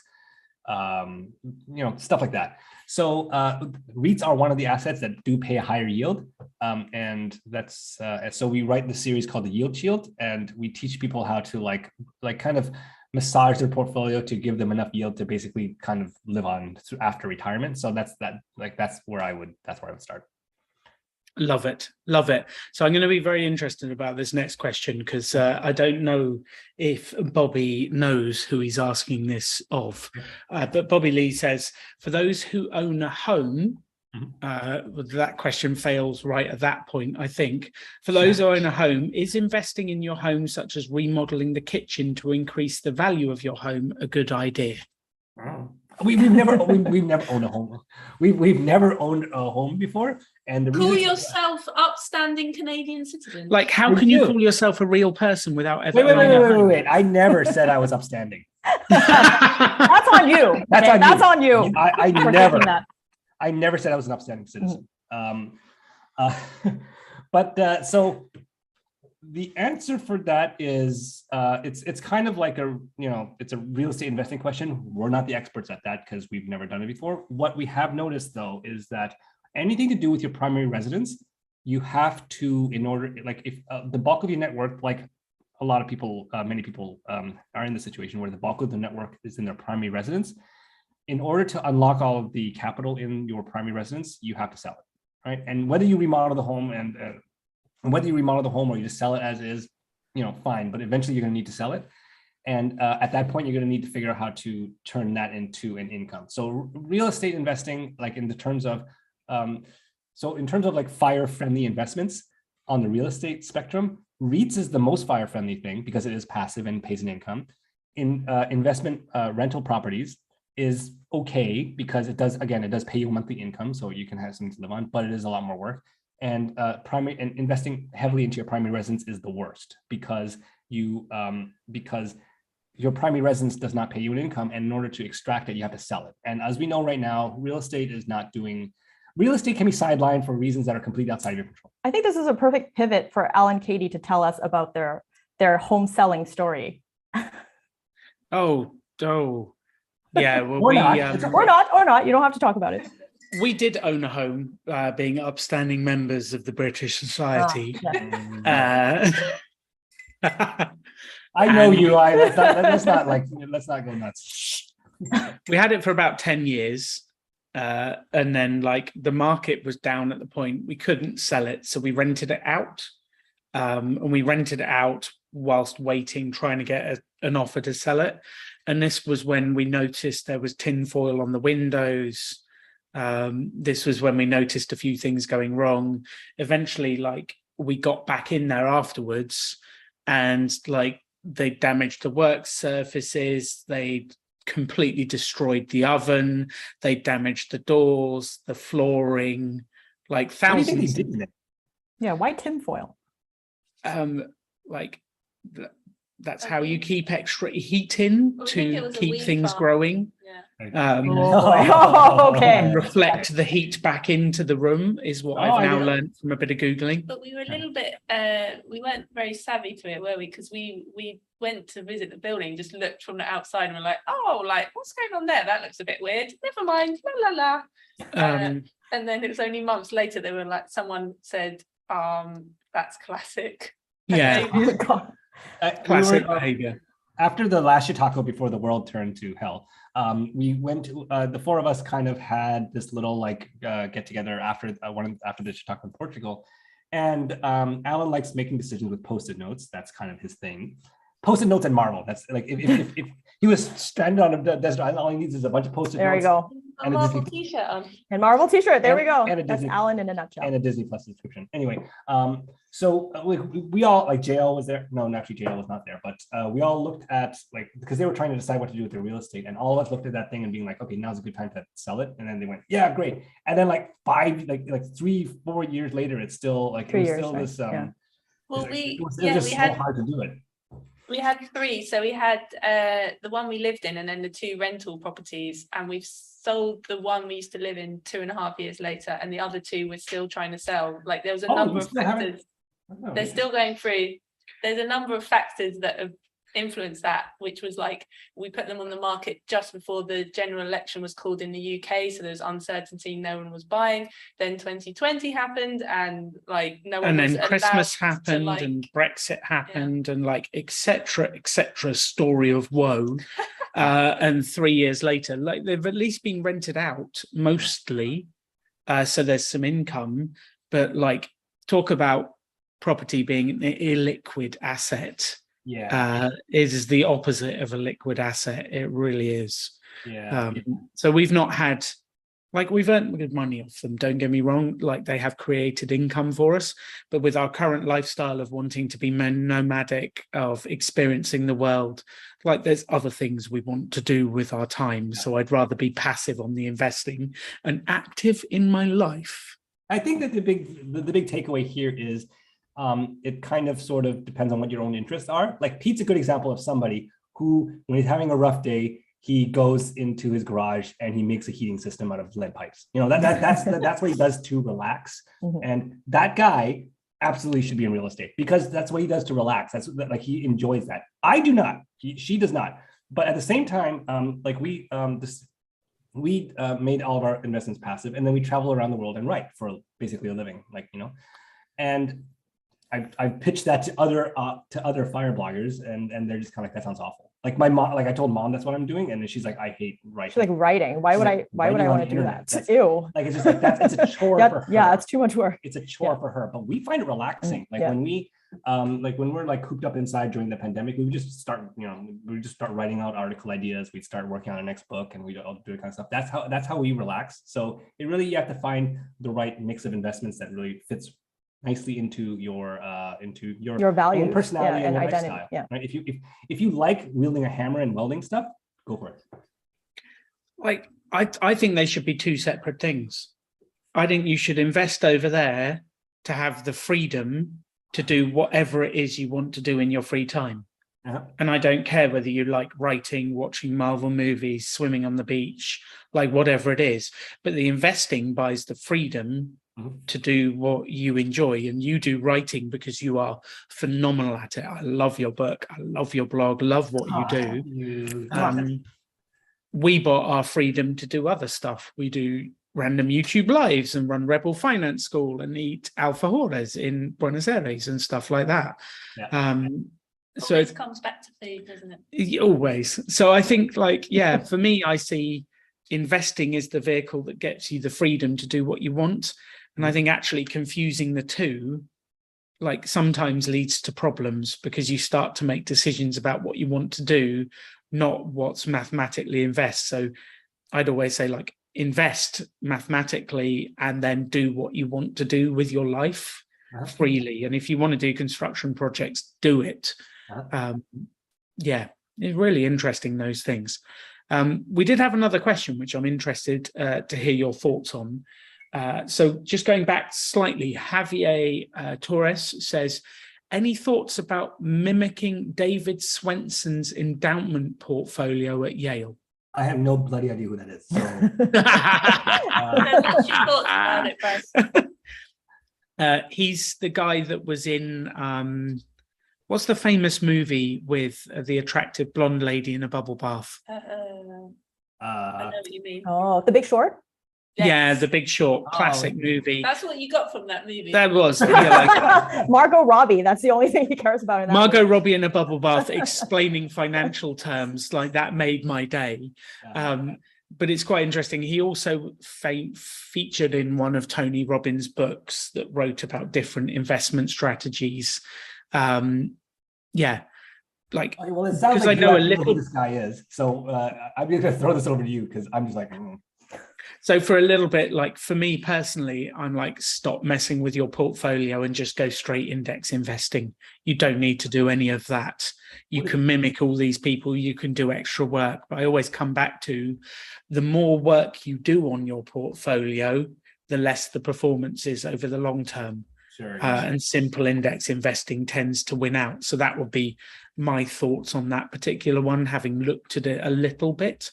stuff like that. So REITs are one of the assets that do pay a higher yield, and that's so we write the series called the Yield Shield, and we teach people how to like kind of massage their portfolio to give them enough yield to basically kind of live on after retirement. So that's where I would start. Love it. So I'm going to be very interested about this next question because I don't know if Bobby knows who he's asking this of. But Bobby Lee says, for those who own a home, that question fails right at that point, I think. For those who own a home, is investing in your home, such as remodeling the kitchen to increase the value of your home, a good idea? We've never owned a home. We've never owned a home before. And call yourself upstanding Canadian citizen. Like, how can you call yourself a real person without ever? Wait! I never said I was upstanding. That's on you. That's on you. I never said I was an upstanding citizen. So the answer for that is it's kind of like it's a real estate investing question. We're not the experts at that because we've never done it before. What we have noticed though is that anything to do with your primary residence, you have to, in order, like if the bulk of your net worth, like a lot of people, many people are in the situation where the bulk of the net worth is in their primary residence. In order to unlock all of the capital in your primary residence, you have to sell it, right? And whether you remodel the home or you just sell it as is, fine. But eventually you're going to need to sell it. And at that point, you're going to need to figure out how to turn that into an income. So real estate investing, like in terms of like fire-friendly investments on the real estate spectrum, REITs is the most fire-friendly thing because it is passive and pays an income. In investment rental properties is okay because it does pay you monthly income, so you can have something to live on, but it is a lot more work. And investing heavily into your primary residence is the worst because your primary residence does not pay you an income, and in order to extract it, you have to sell it. And as we know right now, real estate is not doing real estate can be sidelined for reasons that are completely outside of your control. I think this is a perfect pivot for Al and Katie to tell us about their home selling story. Oh, yeah. Well, Or we not. It's okay. Or not. You don't have to talk about it. we did own a home, being upstanding members of the British Society. Yeah. I know And- you. Let's not go nuts. We had it for about 10 years. And then like the market was down at the point we couldn't sell it. So we rented it out. And we rented it out whilst waiting, trying to get an offer to sell it. And this was when we noticed there was tinfoil on the windows. This was when we noticed a few things going wrong. Eventually, like we got back in there afterwards, and like they damaged the work surfaces. They completely destroyed the oven. They damaged the doors, the flooring, like What do you thousands. think they did? Yeah, why tinfoil? Like that's how you keep extra heat in Well, I think it to was a keep weed things farm. growing. Yeah. Oh, okay. And reflect the heat back into the room is what Oh, I've I now didn't- learned from a bit of Googling. But we were a little bit, we weren't very savvy to it, were we? Because we went to visit the building, just looked from the outside and were like, oh, like, what's going on there? That looks a bit weird. Never mind, la la la. And then it was only months later, they were like, someone said, that's classic. Yeah, Oh my God. classic We were, behavior. after the last Chautauqua before the world turned to hell, we went to the four of us kind of had this little like get together after the Chautauqua in Portugal, and Alan likes making decisions with post-it notes. That's kind of his thing. Post-it notes and Marvel. That's like if he was stranded on a desert island, all he needs is a bunch of post-it There we notes go. A And a Marvel Disney- t-shirt on. And Marvel t-shirt. There we go. and a That's Disney- Alan in a nutshell. and a Disney Plus subscription. Anyway, so we all, like JL was there. No, actually JL was not there, but we all looked at, like, because they were trying to decide what to do with their real estate, and all of us looked at that thing and being like, okay, now's a good time to sell it. And then they went, yeah, great. And then like 3-4 years later, it's still like, it 3 was years, still right, this, yeah. Well, it was we just so had hard to do it. We had three. So we had the one we lived in and then the 2 rental properties. And we've sold the one we used to live in 2.5 years later. And the other 2 we're still trying to sell. Like there was a number you of still haven't- factors. Oh, They're okay. still going through. There's a number of factors that have influenced that, which was like we put them on the market just before the general election was called in the UK. So there's uncertainty, no one was buying. Then 2020 happened and like no one And was then allowed Christmas to, happened like, and Brexit happened and like etc. story of woe. And 3 years later, like they've at least been rented out mostly. So there's some income, but like talk about property being an illiquid asset. Yeah, Is the opposite of a liquid asset. It really is. yeah. So we've not had, like, we've earned good money off them, don't get me wrong, like they have created income for us, but with our current lifestyle of wanting to be nomadic, of experiencing the world, like there's other things we want to do with our time. So I'd rather be passive on the investing and active in my life. I think that the big takeaway here is it kind of sort of depends on what your own interests are. Like Pete's a good example of somebody who, when he's having a rough day, he goes into his garage and he makes a heating system out of lead pipes. You know, that's what he does to relax. Mhm. And that guy absolutely should be in real estate because that's what he does to relax. That's like he enjoys that. I do not. She does not. But at the same time, like we made all of our investments passive, and then we travel around the world and write for basically a living, like, you know. And I've pitched that to other fire bloggers, and they're just kind of like, that sounds awful. Like my mom, like I told mom that's what I'm doing, and then she's like, I hate writing. She's like writing. Why She's would like, I writing on want the to do internet. that? That's- Ew. Like it's just like it's a chore for her. Yeah, it's too much work. It's a chore for her, but we find it relaxing. Like Yeah. when we like when we're like cooped up inside during the pandemic, we would just start, you know, we would just start writing out article ideas. We'd start working on our next book, and we'd all do that kind of stuff. That's how we relax. So it really, you have to find the right mix of investments that really fits nicely into your Values, own personality yeah, and and your identity. lifestyle. Yeah. Right? If you like wielding a hammer and welding stuff, go for it. Like I think they should be 2 separate things. I think you should invest over there to have the freedom to do whatever it is you want to do in your free time. And I don't care whether you like writing, watching Marvel movies, swimming on the beach, like whatever it is. But the investing buys the freedom to do what you enjoy. And you do writing because you are phenomenal at it. I love your book. I love your blog. Love what you do. We bought our freedom to do other stuff. We do random YouTube lives and run Rebel Finance School and eat alfajores in Buenos Aires and stuff like that. So it comes back to food, doesn't it? Always. So I think, like, yeah, for me, I see investing is the vehicle that gets you the freedom to do what you want. And I think actually confusing the two, like, sometimes leads to problems because you start to make decisions about what you want to do, not what's mathematically invest. So I'd always say, like, invest mathematically and then do what you want to do with your life freely. And if you want to do construction projects, do it. It's really interesting, those things. We did have another question which I'm interested to hear your thoughts on. So just going back slightly, Javier Torres says, any thoughts about mimicking David Swenson's endowment portfolio at Yale? I have no bloody idea who that is. So, What's your thoughts about it, Bryce? He's the guy that was in what's the famous movie with the attractive blonde lady in a bubble bath? I know what you mean. Oh, The Big Short. Yes. Yeah, The Big Short, classic movie. That's what you got from that movie. That was like Margot Robbie. That's the only thing he cares about in that Margot movie. Robbie in a bubble bath explaining financial terms, like that made my day. But it's quite interesting. He also featured in one of Tony Robbins' books that wrote about different investment strategies. Like, well, it sounds like I know a little who this guy is. So I'm going to throw this over to you because I'm just like. So for a little bit, like for me personally, I'm like, stop messing with your portfolio and just go straight index investing. You don't need to do any of that. You can mimic all these people, you can do extra work. But I always come back to the more work you do on your portfolio, the less the performance is over the long term. Sure. And simple index investing tends to win out. So that would be my thoughts on that particular one, having looked at it a little bit.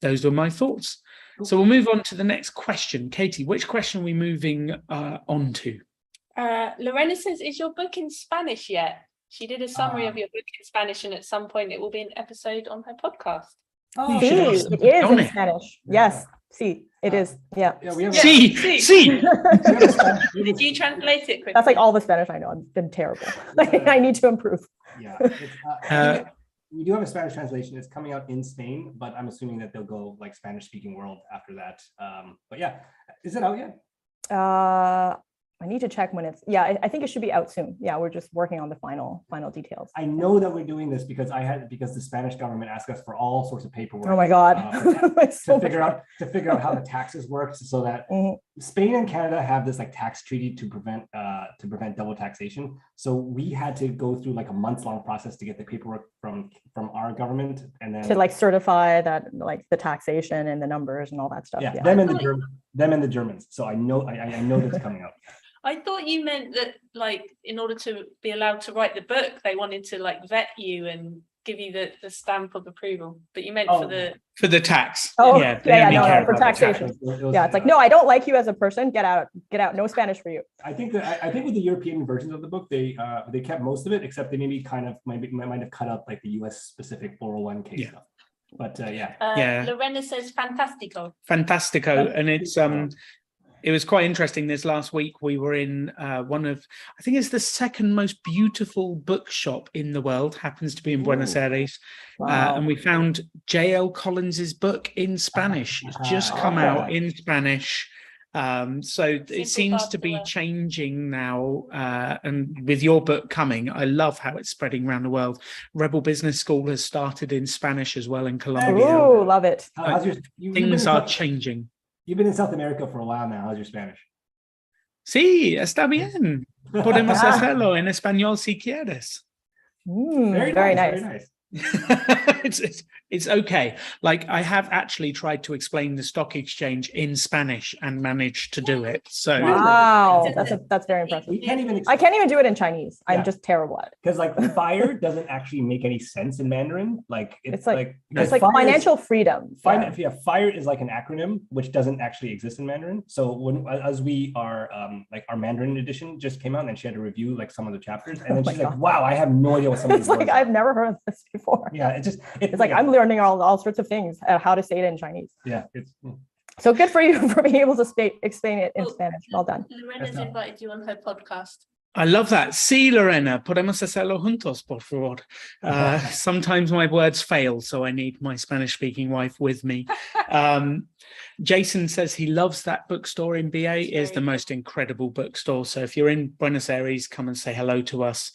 Those were my thoughts. So we'll move on to the next question. Katie, which question are we moving on to? Lorena says, is your book in Spanish yet? She did a summary of your book in Spanish, and at some point it will be an episode on her podcast. Oh, it is in Spanish. Yes. See, it is. Yeah. See. Did you translate it quickly? That's like all the Spanish I know. I've been terrible. I need to improve. Yeah. We do have a Spanish translation. It's coming out in Spain, but I'm assuming that they'll go like Spanish speaking world after that. But yeah, is it out yet? I need to check when it's, I think it should be out soon. Yeah, we're just working on the final details. I know that we're doing this because the Spanish government asked us for all sorts of paperwork. Oh my God. To figure out how the taxes work, so that Spain and Canada have this like tax treaty to prevent double taxation. So we had to go through like a month-long process to get the paperwork from our government, and then to like certify that like the taxation and the numbers and all that stuff. Yeah. Them and the Germans. So I know that's coming up. I thought you meant that, like, in order to be allowed to write the book, they wanted to like vet you and give you the stamp of approval. But you meant for the tax. Oh, no, for taxation. It's like, no, I don't like you as a person. Get out. No Spanish for you. I think with the European versions of the book, they kept most of it, except they maybe kind of might have cut up like the US specific 401k stuff. But Lorena says fantastico, and it's it was quite interesting. This last week, we were in one of, I think it's the second most beautiful bookshop in the world, happens to be in Buenos Aires. Wow. And we found J.L. Collins's book in Spanish. It's just come out in Spanish. So it seems to be changing now. And with your book coming, I love how it's spreading around the world. Rebel Business School has started in Spanish as well in Colombia. Oh, love it. Things are changing. You've been in South America for a while now. How's your Spanish? Sí, está bien. Podemos hacerlo en español si quieres. Very nice. It's It's okay. Like I have actually tried to explain the stock exchange in Spanish and managed to do it. So Wow, that's very impressive. We can't even I can't even do it in Chinese. I'm Yeah. just terrible at it. because like fire doesn't actually make any sense in Mandarin. Like It's like because It's like fire is- financial freedom. Fire is like an acronym which doesn't actually exist in Mandarin. So when as we are like our Mandarin edition just came out and she had to review like some of the chapters and then my she's like, God. wow, I have no idea what some of It's these like words I've are. never heard of this before. Yeah, It's like I'm learning all sorts of things, how to say it in Chinese. yeah, it's So good for you for being able to explain it in Well, Spanish. Well done. Lorena's invited you on her podcast. I love that. Sí, Lorena, podemos hacerlo juntos, por favor. Sometimes my words fail, so I need my Spanish-speaking wife with me. Jason says he loves that bookstore in BA. It is the most incredible bookstore. So if you're in Buenos Aires, come and say hello to us.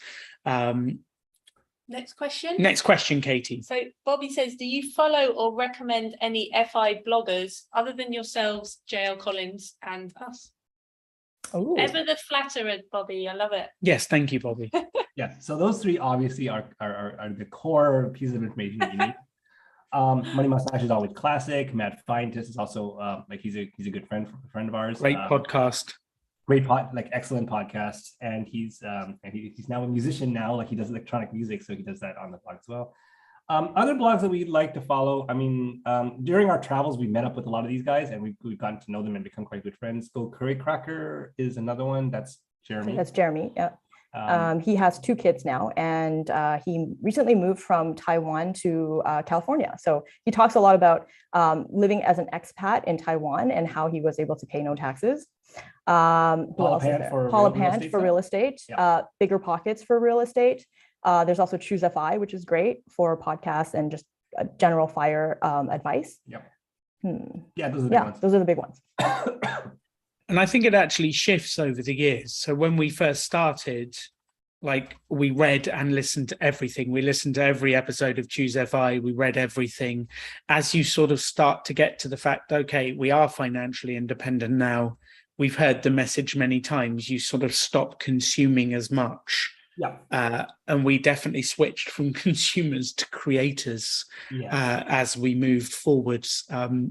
Next question. Next question, Katie. So Bobby says, do you follow or recommend any FI bloggers other than yourselves, JL Collins and us? Ooh. Ever the flatterer, Bobby. I love it. Yes, thank you, Bobby. yeah. So those three obviously are the core pieces of information that you need. Money Mustache is always classic. Mad Scientist is also like he's a good friend of ours. Great podcast. Great excellent podcast, and he's now a musician now. Like he does electronic music, so he does that on the blog as well. Other blogs that we like to follow. I mean, during our travels, we met up with a lot of these guys, and we've gotten to know them and become quite good friends. Go Curry Cracker is another one. That's Jeremy. That's Jeremy. Yeah. He has 2 kids now, and he recently moved from Taiwan to California. So he talks a lot about living as an expat in Taiwan and how he was able to pay no taxes. Paula Pant for real estate, Yeah. Bigger Pockets for real estate. There's also Choose FI, which is great for podcasts and just general fire advice. Yep. Yeah, those are the big ones. Those are the big ones. And I think it actually shifts over the years. So when we first started, like we read and listened to everything. We listened to every episode of Choose FI. We read everything. As you sort of start to get to the fact, okay, we are financially independent now. We've heard the message many times. You sort of stop consuming as much. Yeah. And we definitely switched from consumers to creators as we moved forwards,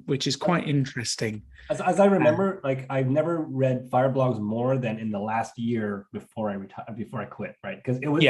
which is quite interesting. As I remember, like I've never read fire blogs more than in the last year before I quit, right? Because it was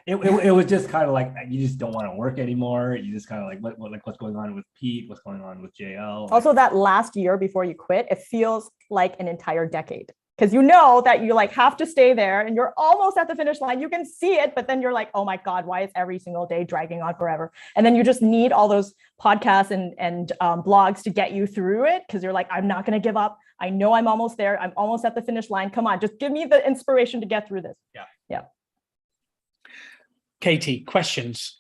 it was just kind of like you just don't want to work anymore. You just kind of like what's going on with Pete, what's going on with JL. Also, that last year before you quit, it feels like an entire decade. Because you know that you like have to stay there and you're almost at the finish line. You can see it, but then you're like, oh my God, why is every single day dragging on forever? And then you just need all those podcasts and blogs to get you through it. Because you're like, I'm not going to give up. I know I'm almost there. I'm almost at the finish line. Come on, just give me the inspiration to get through this. Yeah. Katie, questions?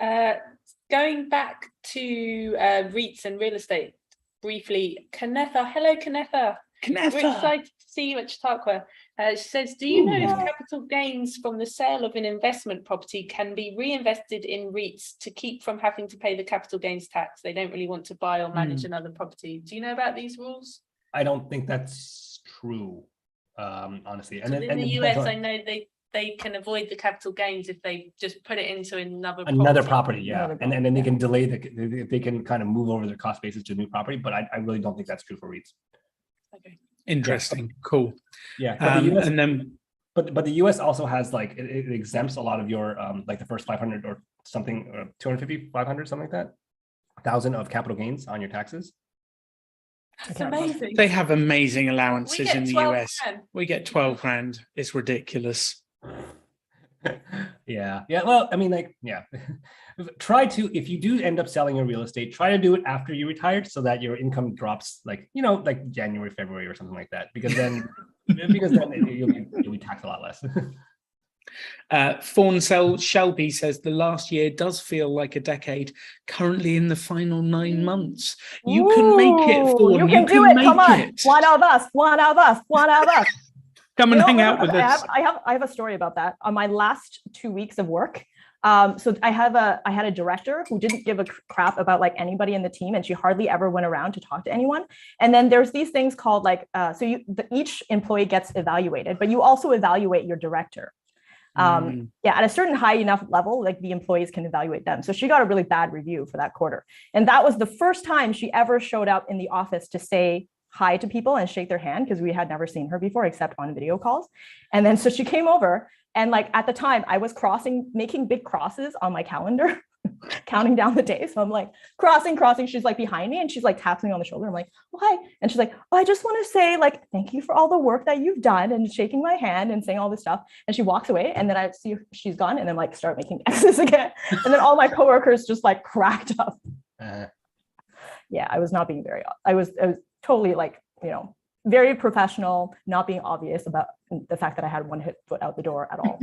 Going back to REITs and real estate briefly. Kanetha, hello Kanetha. We're excited to see you at Chautauqua. She says, do you know if capital gains from the sale of an investment property can be reinvested in REITs to keep from having to pay the capital gains tax? They don't really want to buy or manage another property. Do you know about these rules? I don't think that's true, honestly. And in the US, I know they can avoid the capital gains if they just put it into another property. Yeah. And then they can delay they can kind of move over their cost basis to a new property, but I really don't think that's true for REITs. Okay. Interesting. Cool. Yeah. But the US also has like it exempts a lot of your like the first 500 or something, or 250, 500, something like that, 1,000 of capital gains on your taxes. That's amazing. They have amazing allowances in the US. Grand. We get 12 grand. It's ridiculous. Yeah. Well, I mean, like, yeah. If you do end up selling your real estate, try to do it after you retired so that your income drops like January, February or something like that, because then you'll be taxed a lot less. Thorncell Shelby says the last year does feel like a decade. Currently in the final 9 months. You can make it, Thorn. You can do it. Come on. One of us. Come and hang out with us. I have a story about that. On my last 2 weeks of work, so I had a director who didn't give a crap about like anybody in the team, and she hardly ever went around to talk to anyone. And then there's these things called like each employee gets evaluated, but you also evaluate your director. Yeah, at a certain high enough level, like the employees can evaluate them. So she got a really bad review for that quarter. And that was the first time she ever showed up in the office to say hi to people and shake their hand, because we had never seen her before except on video calls. And then so she came over, and like at the time I was making big crosses on my calendar, counting down the days. So I'm like crossing. She's like behind me and she's like taps me on the shoulder. I'm like, oh, hi. And she's like, oh, I just want to say like, thank you for all the work that you've done, and shaking my hand and saying all this stuff. And she walks away, and then I see she's gone, and then like start making X's again. And then all my coworkers just like cracked up. Yeah, I was not being I was totally like, very professional, not being obvious about the fact that I had one foot out the door at all.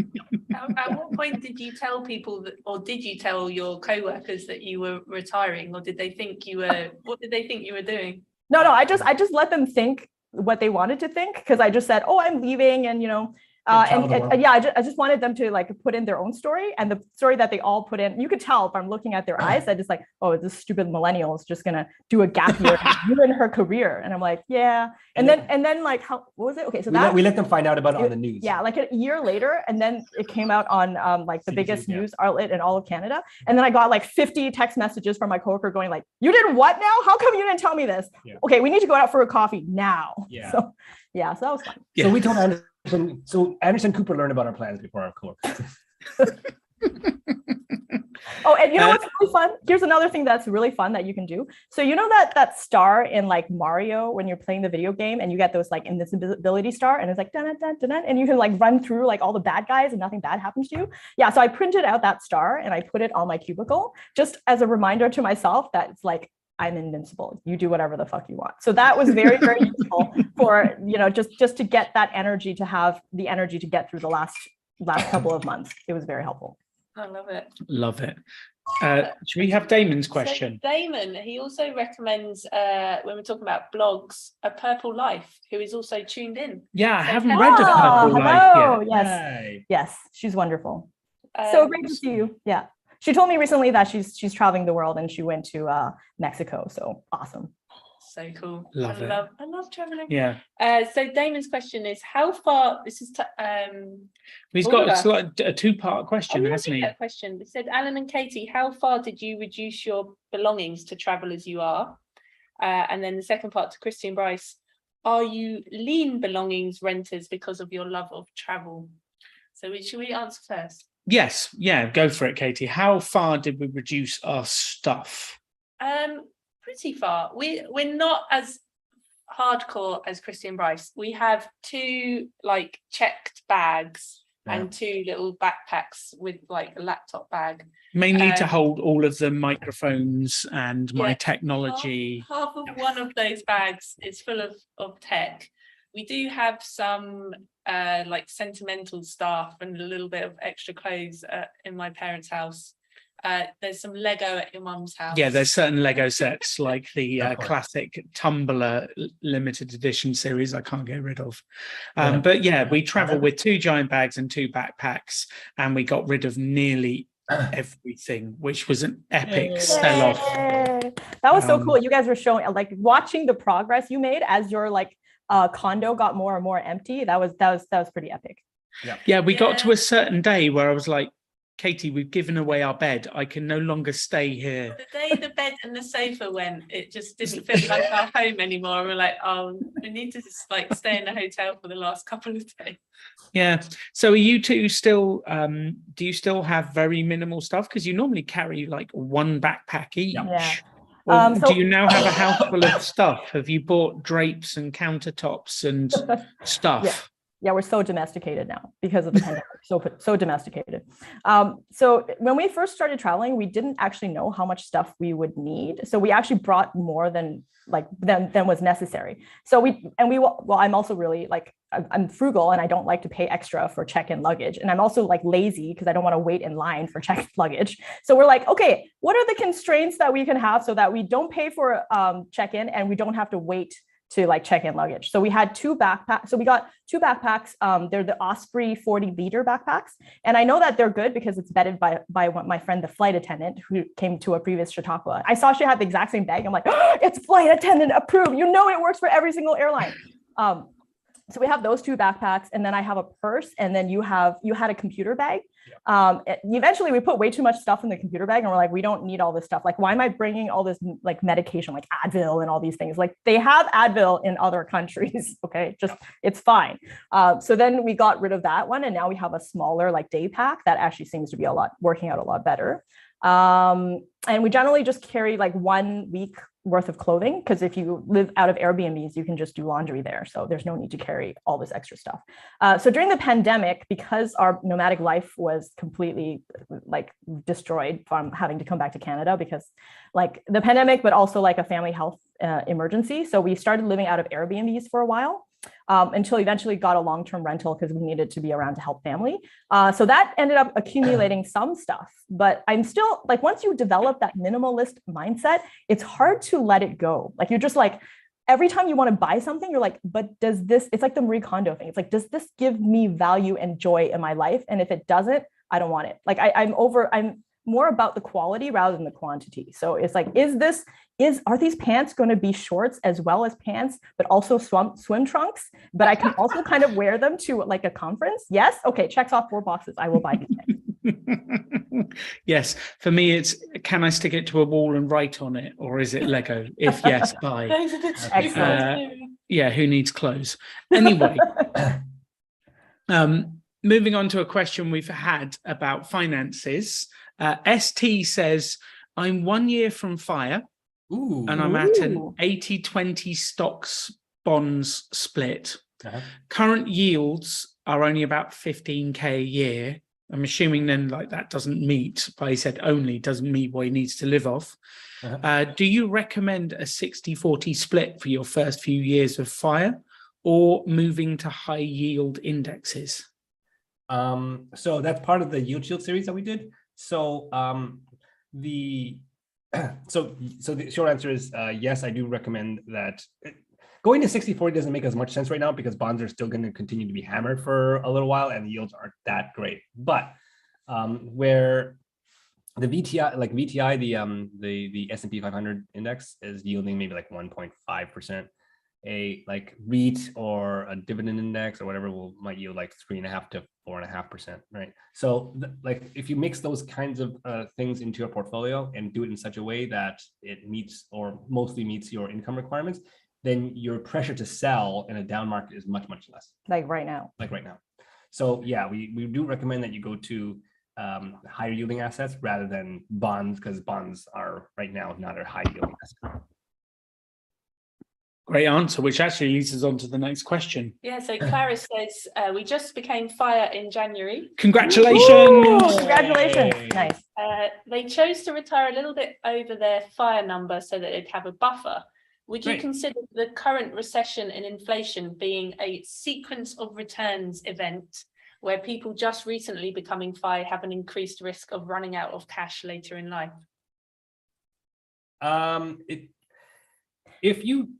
At what point did you tell people that, or did you tell your co-workers that you were retiring, or did they think you were, what did they think you were doing? No, I just let them think what they wanted to think, because I just said, oh, I'm leaving, and yeah, I just wanted them to like put in their own story, and the story that they all put in, you could tell if I'm looking at their eyes, I just like, oh, this stupid millennial is just gonna do a gap year and ruin her career. And I'm like, yeah. And then like, what was it? Okay, so we let them find out about it on the news. Yeah, like a year later, and then it came out on like the biggest news outlet in all of Canada. And then I got like 50 text messages from my coworker going like, you did what now? How come you didn't tell me this? Yeah. Okay, we need to go out for a coffee now. Yeah. So that was fun. Yeah. So we told Anderson. So Anderson Cooper learned about our plans before our coworkers. Oh, and you know what's really fun? Here's another thing that's really fun that you can do. So you know that star in like Mario when you're playing the video game, and you get those like invisibility star, and it's like dun, dun, dun, dun, and you can like run through like all the bad guys and nothing bad happens to you. Yeah, so I printed out that star and I put it on my cubicle just as a reminder to myself that it's like, I'm invincible. You do whatever the fuck you want. So that was very, very useful for, just to get that energy, to have the energy to get through the last couple of months. It was very helpful. I love it. Love it. Should we have Damon's question? So Damon, he also recommends, when we're talking about blogs, A Purple Life, who is also tuned in. Yeah, I haven't read A Purple Life yet. Yes. Hi. Yes, she's wonderful. So great to see you. Yeah. She told me recently that she's traveling the world, and she went to Mexico. So awesome. So cool. I love traveling. Yeah. So Damon's question is, how far, this is he's got a two-part question, hasn't he? That question. It said, Alan and Katie, how far did you reduce your belongings to travel as you are? And then the second part to Christian Bryce, are you lean belongings renters because of your love of travel? So should we answer first? Yes, yeah, go for it, Katie. How far did we reduce our stuff? Pretty far. We're not as hardcore as Christian Bryce. We have 2 like checked bags and 2 little backpacks with like a laptop bag. Mainly to hold all of the microphones and my technology. Half of one of those bags is full of tech. We do have some like sentimental stuff and a little bit of extra clothes in my parents' house. There's some Lego at your mum's house. Yeah, there's certain Lego sets like the classic Tumbler limited edition series I can't get rid of. But yeah, we travel with 2 giant bags and 2 backpacks, and we got rid of nearly everything, which was an epic sell-off. That was so cool. You guys were showing, like, watching the progress you made as your like condo got more and more empty. That was pretty epic. Yeah, we got to a certain day where I was like, Katie, we've given away our bed. I can no longer stay here. The day the bed and the sofa went, it just didn't feel like our home anymore. We're like, oh, we need to just like stay in a hotel for the last couple of days. Yeah. So are you two still, do you still have very minimal stuff? Because you normally carry like 1 backpack each. Yeah. Or do you now have a house full of stuff? Have you bought drapes and countertops and stuff? Yeah, we're so domesticated now because of the pandemic. So domesticated. So when we first started traveling, we didn't actually know how much stuff we would need. So we actually brought more than was necessary. So I'm also really like, I'm frugal and I don't like to pay extra for check-in luggage. And I'm also like lazy because I don't want to wait in line for check-in luggage. So we're like, okay, what are the constraints that we can have so that we don't pay for check-in and we don't have to wait to like check in luggage. So we had 2 backpacks. So we got 2 backpacks. They're the Osprey 40-liter backpacks. And I know that they're good because it's vetted by my friend, the flight attendant who came to a previous Chautauqua. I saw she had the exact same bag. I'm like, oh, it's flight attendant approved. You know, it works for every single airline. So we have those two backpacks, and then I have a purse, and then you had a computer bag. Eventually we put way too much stuff in the computer bag, and we're like, we don't need all this stuff. Like, why am I bringing all this like medication, like Advil and all these things? Like, they have Advil in other countries. Okay, just it's fine. So then we got rid of that one, and now we have a smaller like day pack that actually seems to be working out a lot better. And we generally just carry like 1 week worth of clothing, because if you live out of Airbnbs, you can just do laundry there. So there's no need to carry all this extra stuff. So during the pandemic, because our nomadic life was completely like destroyed from having to come back to Canada because like the pandemic, but also like a family health emergency. So we started living out of Airbnbs for a while. Until eventually got a long-term rental because we needed to be around to help family. So that ended up accumulating some stuff, but I'm still like, once you develop that minimalist mindset, it's hard to let it go. Like, you're just like, every time you want to buy something, you're like, but does this, it's like the Marie Kondo thing. It's like, does this give me value and joy in my life? And if it doesn't, I don't want it. Like I'm more about the quality rather than the quantity. So it's like, are these pants going to be shorts as well as pants, but also swim trunks? But I can also kind of wear them to like a conference. Yes. Okay. Checks off 4 boxes. I will buy these. Yes. For me, it's, can I stick it to a wall and write on it? Or is it Lego? If yes, buy. Those are the two. Yeah. Who needs clothes? Anyway, moving on to a question we've had about finances. ST says, I'm 1 year from FIRE. Ooh. And I'm at an 80-20 stocks bonds split. Current yields are only about 15K a year. I'm assuming then like that doesn't meet, but he said only doesn't meet what he needs to live off. Do you recommend a 60-40 split for your first few years of FIRE, or moving to high yield indexes? So that's part of the yield shield series that we did. So the short answer is yes, I do recommend that. Going to 60-40 doesn't make as much sense right now because bonds are still going to continue to be hammered for a little while and the yields aren't that great. But where the VTI, the S&P 500 index is yielding maybe like 1.5%, a like REIT or a dividend index or whatever might yield like 3.5 to 4.5%, right? So like if you mix those kinds of things into your portfolio and do it in such a way that it meets or mostly meets your income requirements, then your pressure to sell in a down market is much, much less. Like right now. So yeah, we do recommend that you go to higher yielding assets rather than bonds, because bonds are right now not a high yielding asset. Great answer, which actually leads us on to the next question. Yeah, so Clara says, we just became FIRE in January. Congratulations. Ooh, congratulations. Nice. They chose to retire a little bit over their FIRE number so that they'd have a buffer. Would you consider the current recession and inflation being a sequence of returns event where people just recently becoming FIRE have an increased risk of running out of cash later in life? If you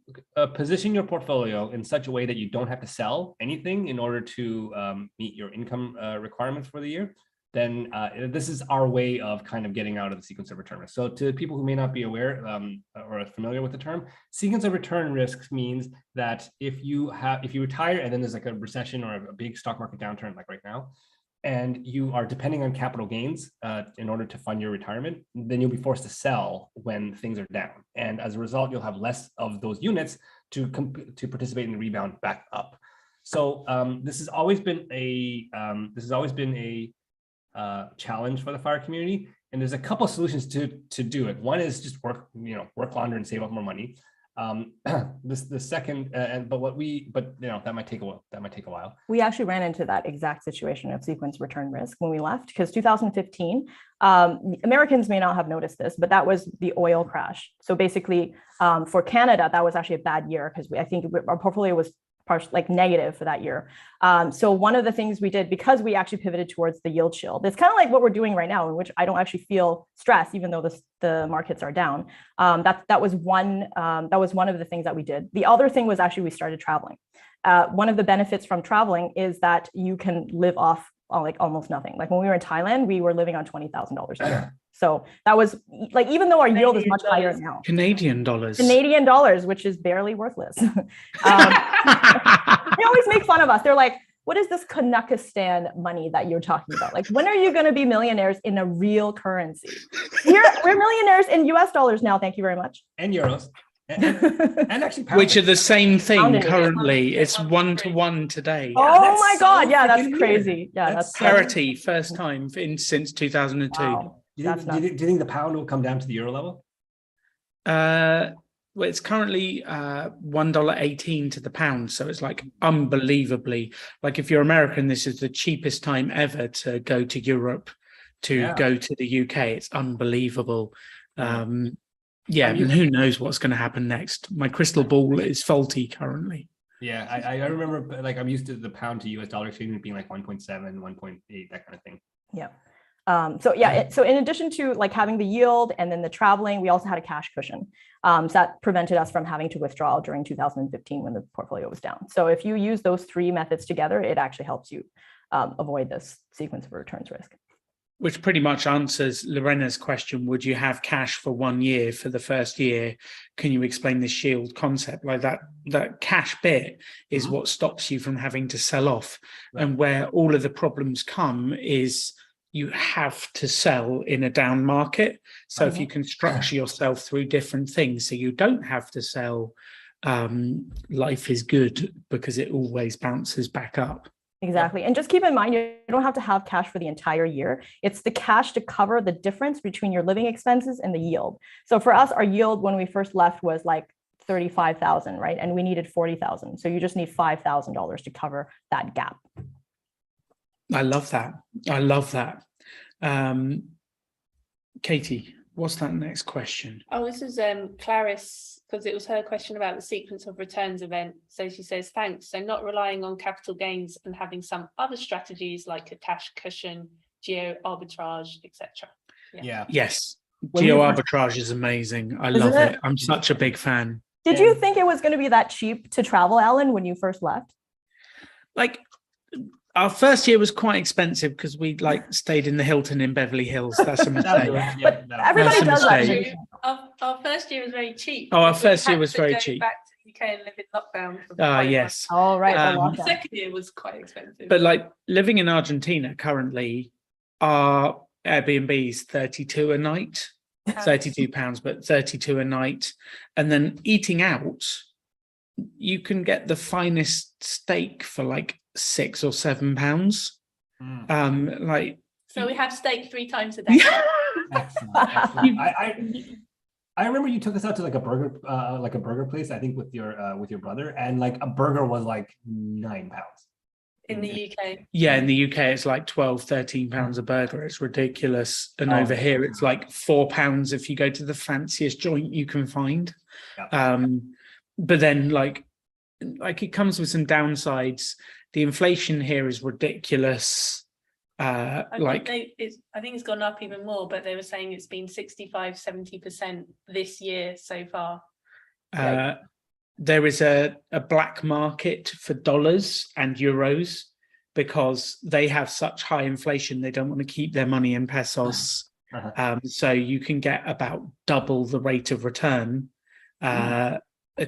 position your portfolio in such a way that you don't have to sell anything in order to meet your income requirements for the year, then this is our way of kind of getting out of the sequence of return risk. So to people who may not be aware or familiar with the term, sequence of return risks means that if you retire and then there's like a recession or a big stock market downturn like right now, and you are depending on capital gains in order to fund your retirement, then you'll be forced to sell when things are down. And as a result, you'll have less of those units to participate in the rebound back up. So this has always been a challenge for the FIRE community. And there's a couple of solutions to do it. One is just work longer and save up more money. The second, that might take a while. We actually ran into that exact situation of sequence return risk when we left, because 2015, Americans may not have noticed this, but that was the oil crash. So basically, for Canada, that was actually a bad year because I think our portfolio was like negative for that year. So one of the things we did, because we actually pivoted towards the yield shield, it's kind of like what we're doing right now, in which I don't actually feel stress, even though the markets are down. That was one of the things that we did. The other thing was actually we started traveling. One of the benefits from traveling is that you can live off like almost nothing. Like when we were in Thailand, we were living on $20,000 a year. So that was like, even though our yield is much higher now. Canadian dollars, which is barely worthless. They always make fun of us. They're like, what is this Kanakistan money that you're talking about? Like, when are you going to be millionaires in a real currency? We're millionaires in US dollars now. Thank you very much. And euros. And actually pounds. Which are the same thing Pounded. currently. It's 1-to-1 today. Oh that's my so God. Yeah, that's freaking crazy. weird. Yeah, That's that's Parity, first time since 2002. wow. Do you, That's think, do you think the pound will come down to the euro level? Well, it's currently $1.18 to the pound, so it's like unbelievably, like if you're American, this is the cheapest time ever to go to Europe, to go to the UK. It's unbelievable. Yeah, and who knows what's going to happen next? My crystal ball is faulty currently. Yeah, I remember, like, I'm used to the pound to US dollar exchange being like 1.7, 1.8, that kind of thing. Yeah. So yeah, so in addition to like having the yield and then the traveling, we also had a cash cushion. So that prevented us from having to withdraw during 2015 when the portfolio was down. So if you use those three methods together, it actually helps you avoid this sequence of returns risk. Which pretty much answers Lorena's question. Would you have cash for 1 year for the first year? Can you explain the shield concept? Like that cash bit is what stops you from having to sell off. Right. And where all of the problems come is you have to sell in a down market. So if you can structure yourself through different things, so you don't have to sell, life is good because it always bounces back up. Exactly. And just keep in mind, you don't have to have cash for the entire year. It's the cash to cover the difference between your living expenses and the yield. So for us, our yield when we first left was like 35,000, right? And we needed 40,000. So you just need $5,000 to cover that gap. I love that. I love that. Katie, what's that next question? Oh, this is Clarice, because it was her question about the sequence of returns event. So she says, thanks. So not relying on capital gains and having some other strategies like a cash cushion, geo arbitrage, etc. Yeah. Yes. Geo arbitrage is amazing. I love it. I'm such a big fan. Did you think it was going to be that cheap to travel, Alan, when you first left? Like, our first year was quite expensive because we like stayed in the Hilton in Beverly Hills. That's a mistake. Everybody does that. Our first year was very cheap. Oh, our first year was very cheap. Back to the UK and live in lockdown. Yes. Oh, right. The second year was quite expensive. But like living in Argentina currently, our Airbnb's 32 a night, £32, but 32 a night, and then eating out, you can get the finest steak for like £6 or £7. Like, so we have steak 3 times a day. Excellent. I remember you took us out to like a burger place, I think with your brother, and like a burger was like £9 in the UK. Yeah, in the UK it's like £12-13 a burger. It's ridiculous. And over here it's like £4 if you go to the fanciest joint you can find. Yeah. But then like it comes with some downsides. The inflation here is ridiculous. I think it's gone up even more, but they were saying it's been 65-70% this year so far. There is a black market for dollars and euros because they have such high inflation. They don't want to keep their money in pesos. So you can get about double the rate of return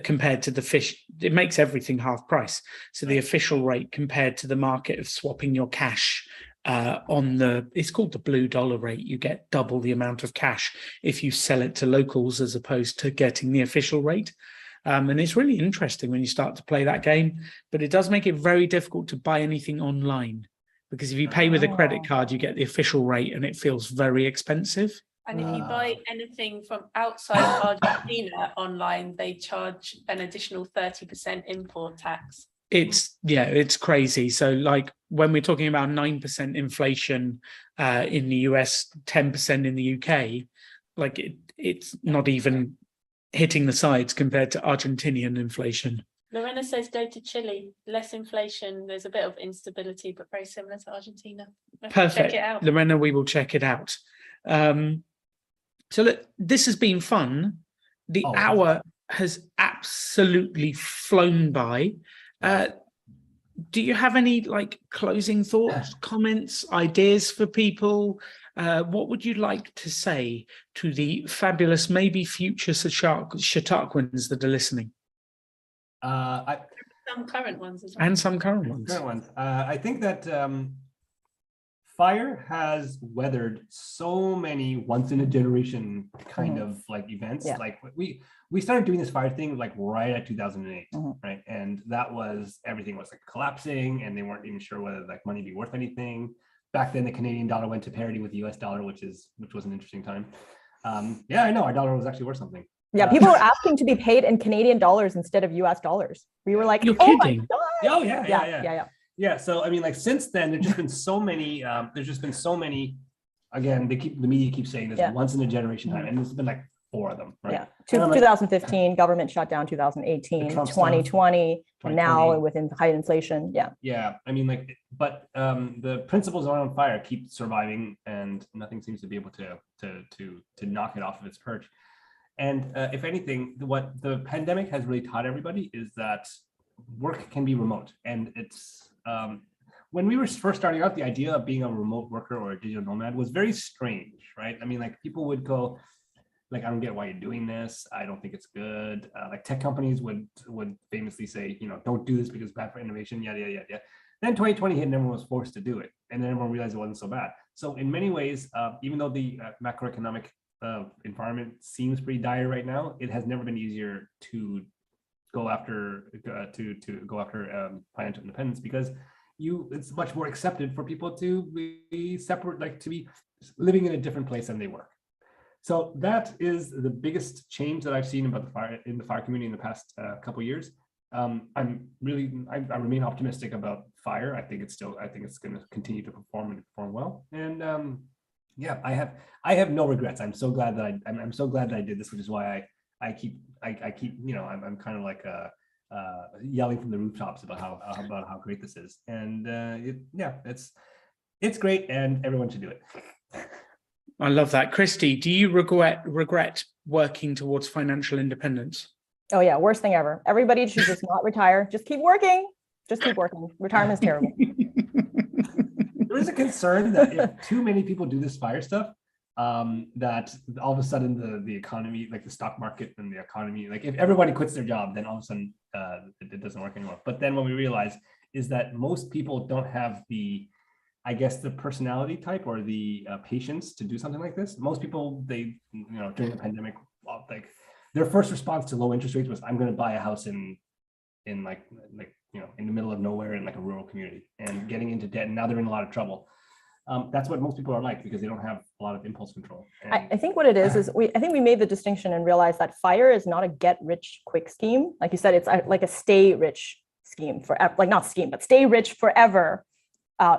compared to the fish. It makes everything half price. So the official rate compared to the market of swapping your cash it's called the blue dollar rate. You get double the amount of cash if you sell it to locals as opposed to getting the official rate. And it's really interesting when you start to play that game, but it does make it very difficult to buy anything online because if you pay with a credit card, you get the official rate and it feels very expensive. And if you buy anything from outside Argentina online, they charge an additional 30% import tax. It's crazy. So like when we're talking about 9% inflation in the US, 10% in the UK, like it's not even hitting the sides compared to Argentinian inflation. Lorena says go to Chile, less inflation. There's a bit of instability, but very similar to Argentina. Perfect. Check it out. Lorena, we will check it out. So look, this has been fun. The hour has absolutely flown by. Do you have any like closing thoughts, comments, ideas for people? What would you like to say to the fabulous, maybe future Chautauquans that are listening? some current ones as well. And some current ones. Current ones. I think that fire has weathered so many once in a generation kind of like events. Yeah. Like we started doing this fire thing like right at 2008, Mhm. right? And that was, everything was like collapsing and they weren't even sure whether like money be worth anything. Back then the Canadian dollar went to parity with the US dollar, which was an interesting time. Yeah, I know, our dollar was actually worth something. Yeah, people were asking to be paid in Canadian dollars instead of US dollars. We were like, You're oh my kidding. God. Oh yeah. Yeah. Yeah, so I mean, like since then, there's just been so many. Again, the media keeps saying this Yeah. once in a generation time, and there's been like 4 of them, right? Yeah. And I'm like, 2015, government shutdown, 2018, The Trump stuff, 2020, and now 2020. within high inflation. Yeah. Yeah, I mean, like, but the principles around fire keep surviving, and nothing seems to be able to knock it off of its perch. And if anything, what the pandemic has really taught everybody is that work can be remote, and it's when we were first starting out, the idea of being a remote worker or a digital nomad was very strange, right? I mean, like people would go, like, I don't get why you're doing this. I don't think it's good. Like tech companies would famously say, don't do this because it's bad for innovation. Yeah. Then 2020 hit and everyone was forced to do it, and then everyone realized it wasn't so bad. So in many ways, even though the macroeconomic environment seems pretty dire right now, it has never been easier to go after financial independence, because it's much more accepted for people to be separate, like to be living in a different place than they work. So that is the biggest change that I've seen about the fire community in the past couple of years. I remain optimistic about fire. I think it's going to continue to perform well. And yeah, I have no regrets. I'm so glad that I'm so glad that I did this, which is why I keep I'm kind of like yelling from the rooftops about how great this is. And it's great, and everyone should do it. I love that. Christy, do you regret working towards financial independence? Oh yeah, worst thing ever. Everybody should just not retire. Just keep working. Just keep working. Retirement's terrible. There is a concern that if too many people do this fire stuff, that all of a sudden the economy, like the stock market and the economy, like if everybody quits their job, then all of a sudden it doesn't work anymore. But then what we realize is that most people don't have the personality type or the patience to do something like this. Most people, during the pandemic, like their first response to low interest rates was, I'm going to buy a house in in the middle of nowhere in like a rural community, and getting into debt. And now they're in a lot of trouble. That's what most people are like, because they don't have a lot of impulse control. I think what it is I think we made the distinction and realized that fire is not a get rich quick scheme. Like you said, it's like a stay rich scheme forever, like not scheme, but stay rich forever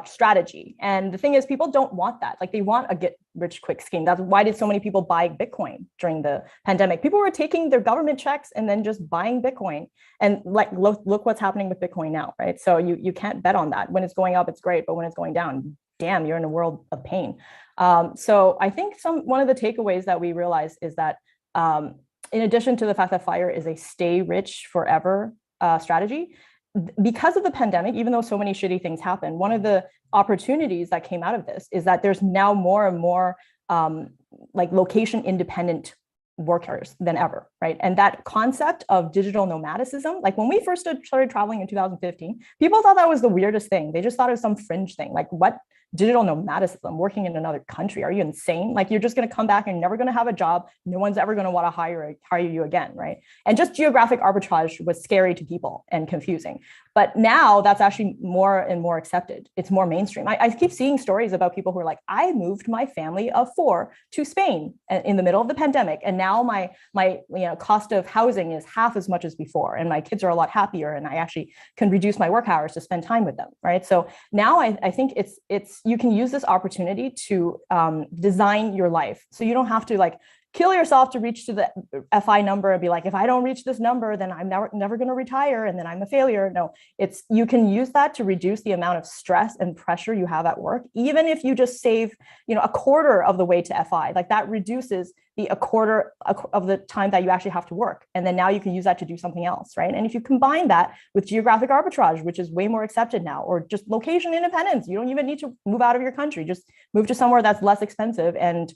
strategy. And the thing is, people don't want that. Like they want a get rich quick scheme. That's why did so many people buy Bitcoin during the pandemic? People were taking their government checks and then just buying Bitcoin. And like, look what's happening with Bitcoin now, right? So you can't bet on that. When it's going up, it's great. But when it's going down, damn, you're in a world of pain. So I think one of the takeaways that we realized is that in addition to the fact that fire is a stay rich forever strategy, because of the pandemic, even though so many shitty things happen, one of the opportunities that came out of this is that there's now more and more like location independent workers than ever, right? And that concept of digital nomadicism, like when we first started traveling in 2015, people thought that was the weirdest thing. They just thought it was some fringe thing. Like, what? Digital nomadicism, working in another country? Are you insane? Like, you're just going to come back and you're never going to have a job. No one's ever going to want to hire you again, right? And just geographic arbitrage was scary to people and confusing. But now that's actually more and more accepted. It's more mainstream. I keep seeing stories about people who are like, I moved my family of 4 to Spain in the middle of the pandemic, and now my cost of housing is half as much as before, and my kids are a lot happier, and I actually can reduce my work hours to spend time with them, right? So now I think it's you can use this opportunity to design your life, so you don't have to like kill yourself to reach to the FI number and be like, if I don't reach this number, then I'm never going to retire, and then I'm a failure. No, you can use that to reduce the amount of stress and pressure you have at work, even if you just save, a quarter of the way to FI. Like that reduces be a quarter of the time that you actually have to work. And then now you can use that to do something else, right? And if you combine that with geographic arbitrage, which is way more accepted now, or just location independence, you don't even need to move out of your country, just move to somewhere that's less expensive and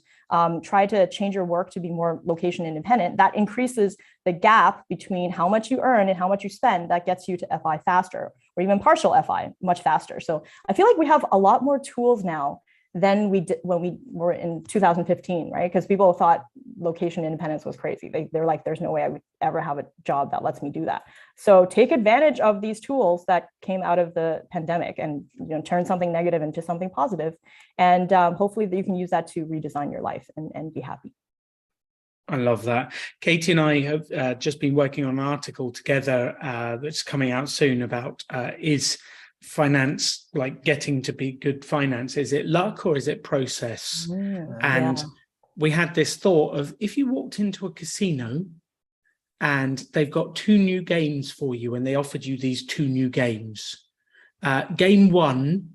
try to change your work to be more location independent. That increases the gap between how much you earn and how much you spend. That gets you to FI faster, or even partial FI much faster. So I feel like we have a lot more tools now than we did when we were in 2015, right? Because people thought location independence was crazy. They're like, there's no way I would ever have a job that lets me do that. So take advantage of these tools that came out of the pandemic and turn something negative into something positive. And hopefully you can use that to redesign your life and be happy. I love that. Katie and I have just been working on an article together that's coming out soon about is finance, like getting to be good finance, is it luck or is it process? And we had this thought of, if you walked into a casino and they've got 2 new games for you and they offered you these 2 new games, game 1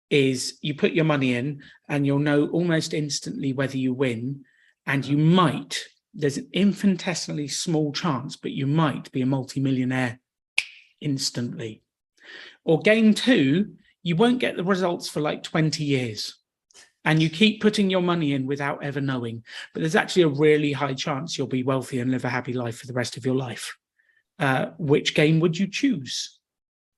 is you put your money in and you'll know almost instantly whether you win, and you might, there's an infinitesimally small chance, but you might be a multimillionaire instantly. Or game 2, you won't get the results for like 20 years and you keep putting your money in without ever knowing, but there's actually a really high chance you'll be wealthy and live a happy life for the rest of your life. Which game would you choose?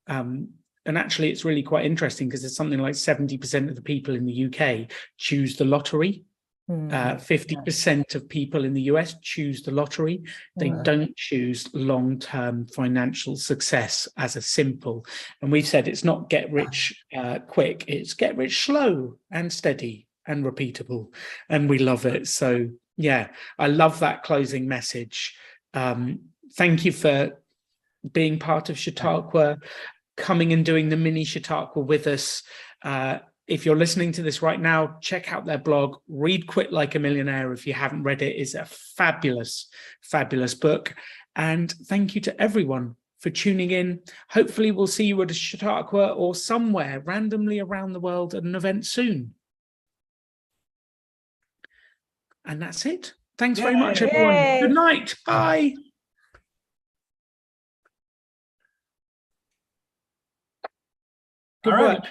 And actually it's really quite interesting because there's something like 70% of the people in the UK choose the lottery. 50% of people in the US choose the lottery. They don't choose long-term financial success as a simple. And we've said it's not get rich quick, it's get rich slow and steady and repeatable. And we love it. So yeah, I love that closing message. Thank you for being part of Chautauqua, coming and doing the mini Chautauqua with us. If you're listening to this right now, check out their blog, read Quit Like a Millionaire. If you haven't read it, it's a fabulous, fabulous book. And thank you to everyone for tuning in. Hopefully we'll see you at a Chautauqua or somewhere randomly around the world at an event soon. And that's it. Thanks very much, everyone. Yay. Good night. Bye. Good All right. work.